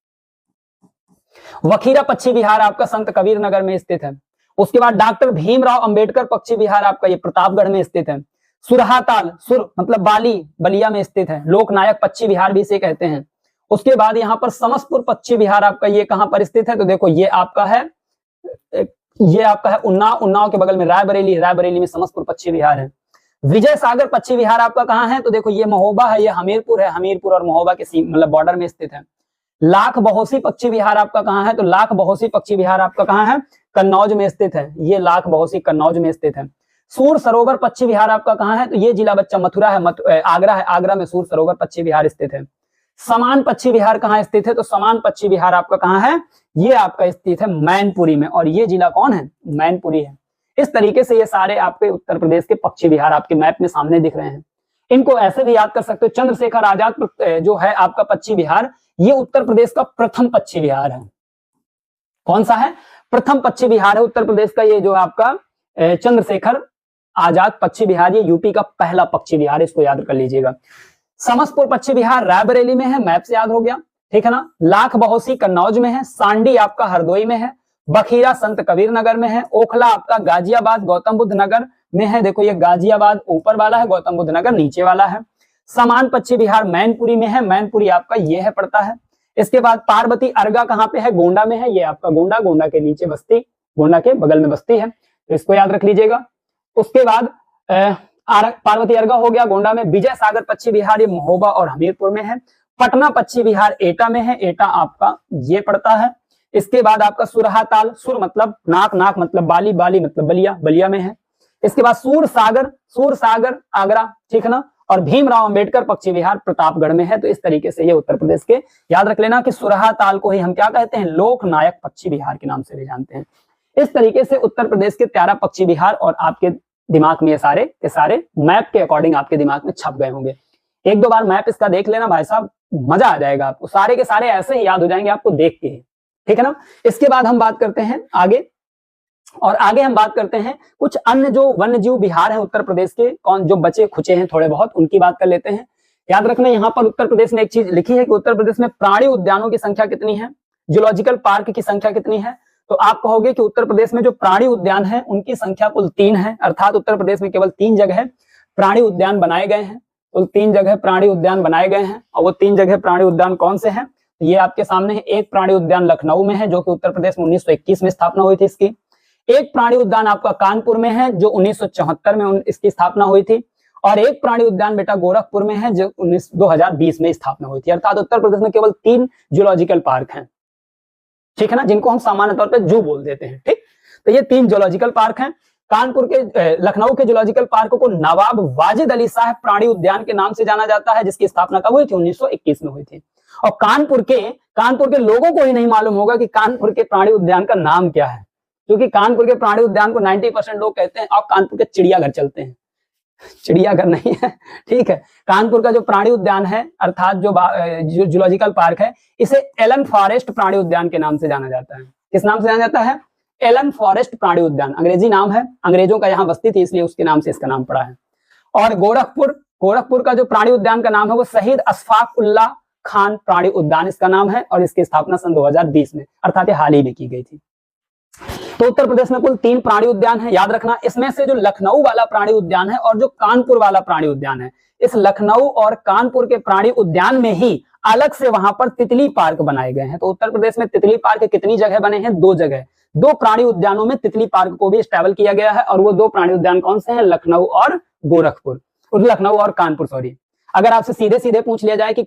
वखीरा पक्षी विहार आपका संत कबीर नगर में स्थित है। उसके बाद डॉक्टर भीमराव अंबेडकर पक्षी विहार आपका ये प्रतापगढ़ में स्थित है। सुरहाताल, सुर मतलब बाली, बलिया में स्थित है। लोकनायक पक्षी विहार भी इसे कहते हैं। उसके बाद यहाँ पर समस्तपुर पश्चिम बिहार आपका ये कहां पर स्थित है, तो देखो ये आपका है उन्नाव, उन्नाव के बगल में रायबरेली, रायबरेली में समस्तपुर पश्चिम बिहार है। विजय सागर पश्चिम बिहार आपका कहां है, तो देखो ये महोबा है, ये हमीरपुर है, हमीरपुर और महोबा के मतलब बॉर्डर में स्थित है। लाख बहोसी पश्चिम बिहार आपका कहां है, तो लाख बहोसी पश्चिम बिहार आपका कहां है, कन्नौज में स्थित है, ये लाख बहोसी कन्नौज में स्थित है। सूर सरोवर पश्चिम बिहार आपका कहां है, तो ये जिला बच्चा मथुरा है, आगरा है, आगरा में सूर सरोवर पश्चिम बिहार स्थित है। समान पश्चिम बिहार कहां स्थित है, तो समान पश्चिम बिहार आपका कहां है, ये आपका स्थित है मैनपुरी में, और ये जिला कौन है, मैनपुरी है। इस तरीके से ये सारे आपके उत्तर प्रदेश के पश्चिम बिहार आपके मैप में सामने दिख रहे हैं। इनको ऐसे भी याद कर सकते हो, चंद्रशेखर आजाद जो है आपका पश्चिम बिहार, ये उत्तर प्रदेश का प्रथम पश्चिम बिहार है। कौन सा है, प्रथम पश्चिम बिहार है उत्तर प्रदेश का, ये जो आपका चंद्रशेखर आजाद पश्चिम बिहार, ये यूपी का पहला पश्चिम बिहार, इसको याद कर लीजिएगा। समस्तपुर पश्चिम बिहार रायबरेली में है, मैप से याद हो गया, ठीक है ना। लाख बहोसी कन्नौज में है, सांडी आपका हरदोई में है, बखीरा संत कबीर नगर में है, ओखला आपका गाजियाबाद गौतम बुद्ध नगर में है, देखो ये गाजियाबाद ऊपर वाला है, गौतम बुद्ध नगर नीचे वाला है। समान पश्चिम बिहार मैनपुरी में है, मैनपुरी आपका ये है पड़ता है। इसके बाद पार्वती अर्गा कहां पे है, गोंडा में है, ये आपका गोंडा, गोंडा के नीचे बस्ती, गोंडा के बगल में बस्ती है, तो इसको याद रख लीजिएगा। उसके बाद पार्वती अर्गा हो गया गोंडा में। विजय सागर पश्चिम बिहार ये महोबा और हमीरपुर में है। पटना पश्चिम बिहार एटा में है, एटा आपका ये पड़ता है। इसके बाद आपका सुरहाताल, सुर मतलब नाक, नाक मतलब बाली, बाली मतलब बलिया, बलिया में है। इसके बाद सूर सागर आगरा, ठीक है ना। और भीमराव अंबेडकर पश्चिम बिहार प्रतापगढ़ में है। तो इस तरीके से ये उत्तर प्रदेश के, याद रख लेना कि सुरहाताल को ही हम क्या कहते हैं, लोकनायक पश्चिम बिहार के नाम से भी जानते हैं। इस तरीके से उत्तर प्रदेश के 13 पश्चिम बिहार और आपके दिमाग में ये सारे के सारे मैप के अकॉर्डिंग आपके दिमाग में छप गए होंगे। एक दो बार मैप इसका देख लेना भाई साहब, मजा आ जाएगा आपको, सारे के सारे ऐसे ही याद हो जाएंगे आपको देख के, ठीक है ना। इसके बाद हम बात करते हैं आगे, और आगे हम बात करते हैं कुछ अन्य जो वन्य जीव बिहार है उत्तर प्रदेश के, कौन जो बचे खुचे हैं थोड़े बहुत, उनकी बात कर लेते हैं। याद रखना यहाँ पर उत्तर प्रदेश में एक चीज लिखी है कि उत्तर प्रदेश में प्राणी उद्यानों की संख्या कितनी है, जूलॉजिकल पार्क की संख्या कितनी है। तो आप कहोगे कि उत्तर प्रदेश में जो प्राणी उद्यान है उनकी संख्या कुल 3 है, अर्थात उत्तर प्रदेश में केवल 3 जगह प्राणी उद्यान बनाए गए हैं, कुल 3 जगह प्राणी उद्यान बनाए गए हैं। और वो 3 जगह प्राणी उद्यान कौन से हैं, ये आपके सामने है। एक प्राणी उद्यान लखनऊ में है, जो कि उत्तर प्रदेश में 1921 में स्थापना हुई थी इसकी। एक प्राणी उद्यान आपका कानपुर में है, जो 1974 में इसकी स्थापना हुई थी। और एक प्राणी उद्यान बेटा गोरखपुर में है, जो 2020 में स्थापना हुई थी। अर्थात उत्तर प्रदेश में केवल 3 जूलॉजिकल पार्क हैं, ठीक है ना, जिनको हम सामान्य तौर पे जू बोल देते हैं, ठीक। तो ये 3 जूलॉजिकल पार्क हैं। कानपुर के लखनऊ के जूलॉजिकल पार्क को नवाब वाजिद अली शाह प्राणी उद्यान के नाम से जाना जाता है, जिसकी स्थापना कब हुई थी, 1921 में हुई थी। और कानपुर के लोगों को ही नहीं मालूम होगा कि कानपुर के प्राणी उद्यान का नाम क्या है, क्योंकि कानपुर के प्राणी उद्यान को 90% लोग कहते हैं आप कानपुर के चिड़ियाघर चलते हैं। चिड़ियाघर नहीं है, ठीक है। कानपुर का जो प्राणी उद्यान है, अर्थात जो जूलॉजिकल पार्क है, इसे एलन फॉरेस्ट प्राणी उद्यान के नाम से जाना जाता है। किस नाम से जाना जाता है, एलन फॉरेस्ट प्राणी उद्यान, अंग्रेजी नाम है, अंग्रेजों का यहाँ बस्ती थी इसलिए उसके नाम से इसका नाम पड़ा है। और गोरखपुर का जो प्राणी उद्यान का नाम है वो शहीद अशफाक उल्लाह खान प्राणी उद्यान इसका नाम है, और इसकी स्थापना सन 2020 में, अर्थात हाल ही में की गई थी। तो उत्तर प्रदेश में कुल 3 प्राणी उद्यान है, याद रखना। इसमें से जो लखनऊ वाला प्राणी उद्यान है और जो कानपुर वाला प्राणी उद्यान है, इस लखनऊ और कानपुर के प्राणी उद्यान में ही अलग से वहां पर तितली पार्क बनाए गए हैं। तो उत्तर प्रदेश में तितली पार्क कितनी जगह बने हैं, 2 जगह। 2 प्राणी उद्यानों में तितली पार्क को भी इस्टेबल किया गया है, और वो 2 प्राणी उद्यान कौन से हैं, लखनऊ और लखनऊ और कानपुर, सॉरी। अगर आपसे सीधे सीधे पूछ लिया जाए कि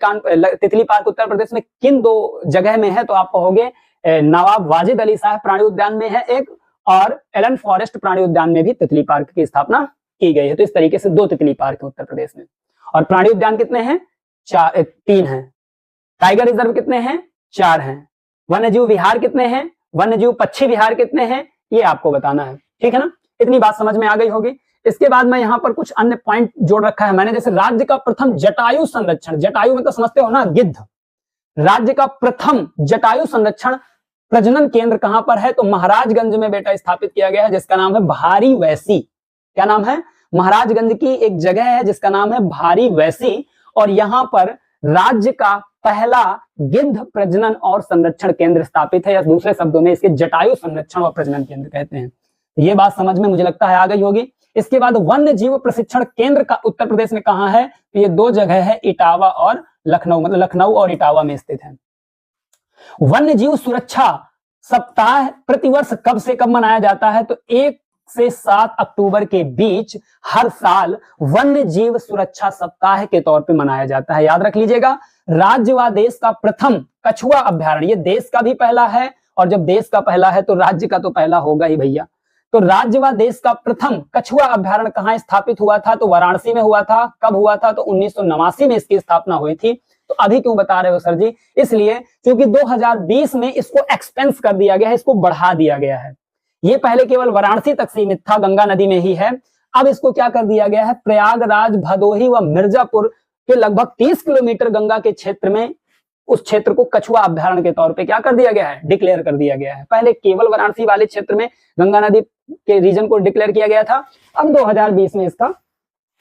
तितली पार्क उत्तर प्रदेश में किन 2 जगह में है, तो आप कहोगे नवाब वाजिद अली शाह प्राणी उद्यान में है एक, और एलन फॉरेस्ट प्राणी उद्यान में भी तितली पार्क की स्थापना की गई है। तो इस तरीके से 2 तितली पार्क है उत्तर प्रदेश में। और प्राणी उद्यान कितने हैं, 3 हैं। टाइगर रिजर्व कितने हैं, 4 हैं। वन्यजीव विहार कितने हैं, वन्यजीव पक्षी विहार कितने हैं, ये आपको बताना है, ठीक है ना। इतनी बात समझ में आ गई होगी। इसके बाद मैं यहाँ पर कुछ अन्य पॉइंट जोड़ रखा है मैंने, जैसे राज्य का प्रथम जटायु संरक्षण, जटायु मतलब समझते हो ना, गिद्ध। राज्य का प्रथम जटायु संरक्षण प्रजनन केंद्र कहां पर है, तो महाराजगंज में बेटा स्थापित किया गया है, जिसका नाम है भारी वैसी। क्या नाम है, महाराजगंज की एक जगह है जिसका नाम है भारी वैसी, और यहां पर राज्य का पहला गिद्ध प्रजनन और संरक्षण केंद्र स्थापित है, या दूसरे शब्दों में इसके जटायु संरक्षण और प्रजनन केंद्र कहते हैं। ये बात समझ में मुझे लगता है आ गई होगी। इसके बाद वन्य जीव प्रशिक्षण केंद्र का उत्तर प्रदेश में कहां है? तो ये दो जगह है, इटावा और लखनऊ, मतलब लखनऊ और इटावा में स्थित है। वन्य जीव सुरक्षा सप्ताह प्रतिवर्ष कब से कब मनाया जाता है? तो 1 से 7 अक्टूबर के बीच हर साल वन्य जीव सुरक्षा सप्ताह के तौर पे मनाया जाता है। याद रख लीजिएगा, राज्य व देश का प्रथम कछुआ अभ्यारण्य, ये देश का भी पहला है, और जब देश का पहला है तो राज्य का तो पहला होगा ही भैया। तो राज्य व देश का प्रथम कछुआ अभ्यारण्य कहां स्थापित हुआ था? तो वाराणसी में हुआ था। कब हुआ था? तो 1989 में इसकी स्थापना हुई थी। तो अभी क्यों बता रहे हो सर जी? इसलिए क्योंकि 2020 में इसको एक्सपेंस कर दिया गया है, इसको बढ़ा दिया गया है। ये पहले केवल वाराणसी तक सीमित था, गंगा नदी में ही है। अब इसको क्या कर दिया गया है? प्रयागराज, भदोही व मिर्जापुर के लगभग 30 किलोमीटर गंगा के क्षेत्र में, उस क्षेत्र को कछुआ अभ्यारण्य के तौर पे क्या कर दिया गया है? डिक्लेयर कर दिया गया है। पहले केवल वाराणसी वाले क्षेत्र में गंगा नदी के रीजन को डिक्लेयर किया गया था। अब 2020 में इसका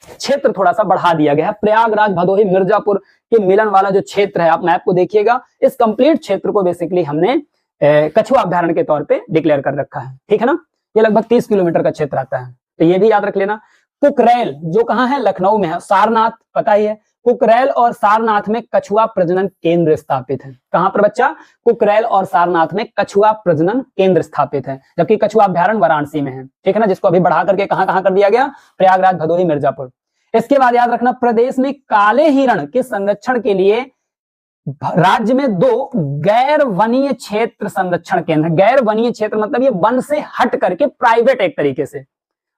क्षेत्र थोड़ा सा बढ़ा दिया गया है। प्रयागराज, भदोही, मिर्जापुर के मिलन वाला जो क्षेत्र है, आप मैप को देखिएगा, इस कंप्लीट क्षेत्र को बेसिकली हमने कछुआ अभ्यारण्य के तौर पे डिक्लेयर कर रखा है। ठीक है ना? ये लगभग 30 किलोमीटर का क्षेत्र आता है, तो ये भी याद रख लेना। कुकरेल जो कहां है? लखनऊ में है। सारनाथ पता ही है। कुकरेल और सारनाथ में कछुआ प्रजनन केंद्र स्थापित है। कहां पर बच्चा? कुकरेल और सारनाथ में कछुआ प्रजनन केंद्र स्थापित है, जबकि कछुआ अभ्यारण्य वाराणसी में है। ठीक है ना? जिसको अभी बढ़ा करके कहां कहां कर दिया गया? प्रयागराज, भदोही, मिर्जापुर। इसके बाद याद रखना, प्रदेश में काले हिरण के संरक्षण के लिए राज्य में 2 गैर वनीय क्षेत्र संरक्षण केंद्र। गैर वनीय क्षेत्र मतलब ये वन से हट करके प्राइवेट, एक तरीके से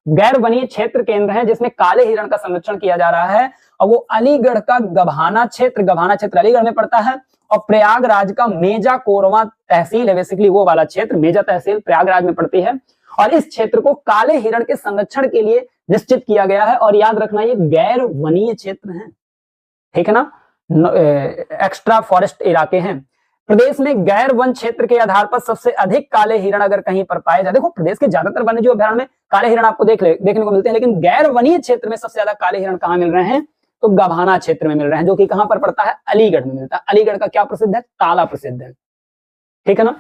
गैर वनीय क्षेत्र केंद्र है जिसमें काले हिरण का संरक्षण किया जा रहा है। और वो अलीगढ़ का गभाना क्षेत्र अलीगढ़ में पड़ता है, और प्रयागराज का मेजा कोरवा तहसील है, बेसिकली वो वाला क्षेत्र, मेजा तहसील प्रयागराज में पड़ती है। और इस क्षेत्र को काले हिरण के संरक्षण के लिए निश्चित किया गया है। और याद रखना, ये गैर वनीय क्षेत्र है। ठीक है ना? एक्स्ट्रा फॉरेस्ट इलाके हैं। प्रदेश में गैर वन क्षेत्र के आधार पर सबसे अधिक काले हिरण अगर कहीं पर पाए जाए, देखो प्रदेश के ज्यादातर वन्य जीव अभ्यारण्य में काले हिरण आपको देखने को मिलते हैं, लेकिन गैर वनीय क्षेत्र में सबसे ज्यादा काले हिरण कहां मिल रहे हैं? तो गभाना क्षेत्र में मिल रहे हैं, जो कि कहां पर पड़ता है? अलीगढ़ में मिलता है। अलीगढ़ का क्या प्रसिद्ध है? ताला प्रसिद्ध है। ठीक है ना?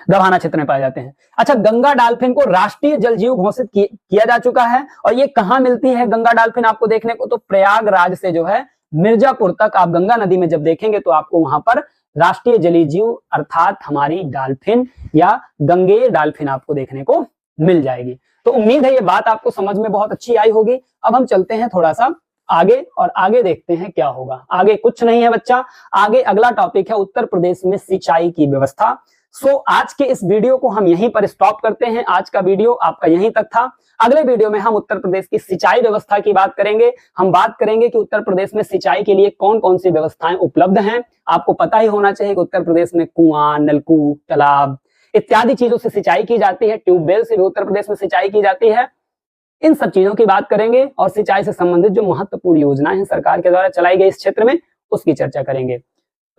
गभाना क्षेत्र में पाए जाते हैं। अच्छा, गंगा डॉल्फिन को राष्ट्रीय जल जीव घोषित किया जा चुका है। और ये कहां मिलती है गंगा डॉल्फिन आपको देखने को? तो प्रयागराज से जो है मिर्जापुर तक आप गंगा नदी में जब देखेंगे तो आपको वहां पर राष्ट्रीय जलीय जीव अर्थात हमारी डॉल्फिन या गंगेय डॉल्फिन आपको देखने को मिल जाएगी। तो उम्मीद है ये बात आपको समझ में बहुत अच्छी आई होगी। अब हम चलते हैं थोड़ा सा आगे, और आगे देखते हैं क्या होगा। आगे कुछ नहीं है बच्चा, आगे अगला टॉपिक है उत्तर प्रदेश में सिंचाई की व्यवस्था। सो आज के इस वीडियो को हम यहीं पर स्टॉप करते हैं। आज का वीडियो आपका यहीं तक था। अगले वीडियो में हम उत्तर प्रदेश की सिंचाई व्यवस्था की बात करेंगे। हम बात करेंगे कि उत्तर प्रदेश में सिंचाई के लिए कौन कौन सी व्यवस्थाएं उपलब्ध हैं। आपको पता ही होना चाहिए कि उत्तर प्रदेश में कुआं, नलकूप, तालाब इत्यादि चीजों से सिंचाई की जाती है। ट्यूबवेल से भी उत्तर प्रदेश में सिंचाई की जाती है। इन सब चीजों की बात करेंगे और सिंचाई से संबंधित जो महत्वपूर्ण योजनाएं हैं सरकार के द्वारा चलाई गई इस क्षेत्र में, उसकी चर्चा करेंगे।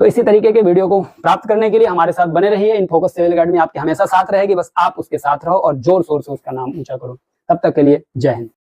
तो इसी तरीके के वीडियो को प्राप्त करने के लिए हमारे साथ बने रहिए। इनफोकस सिविल अकेडमी आपके हमेशा साथ रहेगी, बस आप उसके साथ रहो और जोर शोर से उसका नाम ऊंचा करो। तब तक के लिए जय हिंद।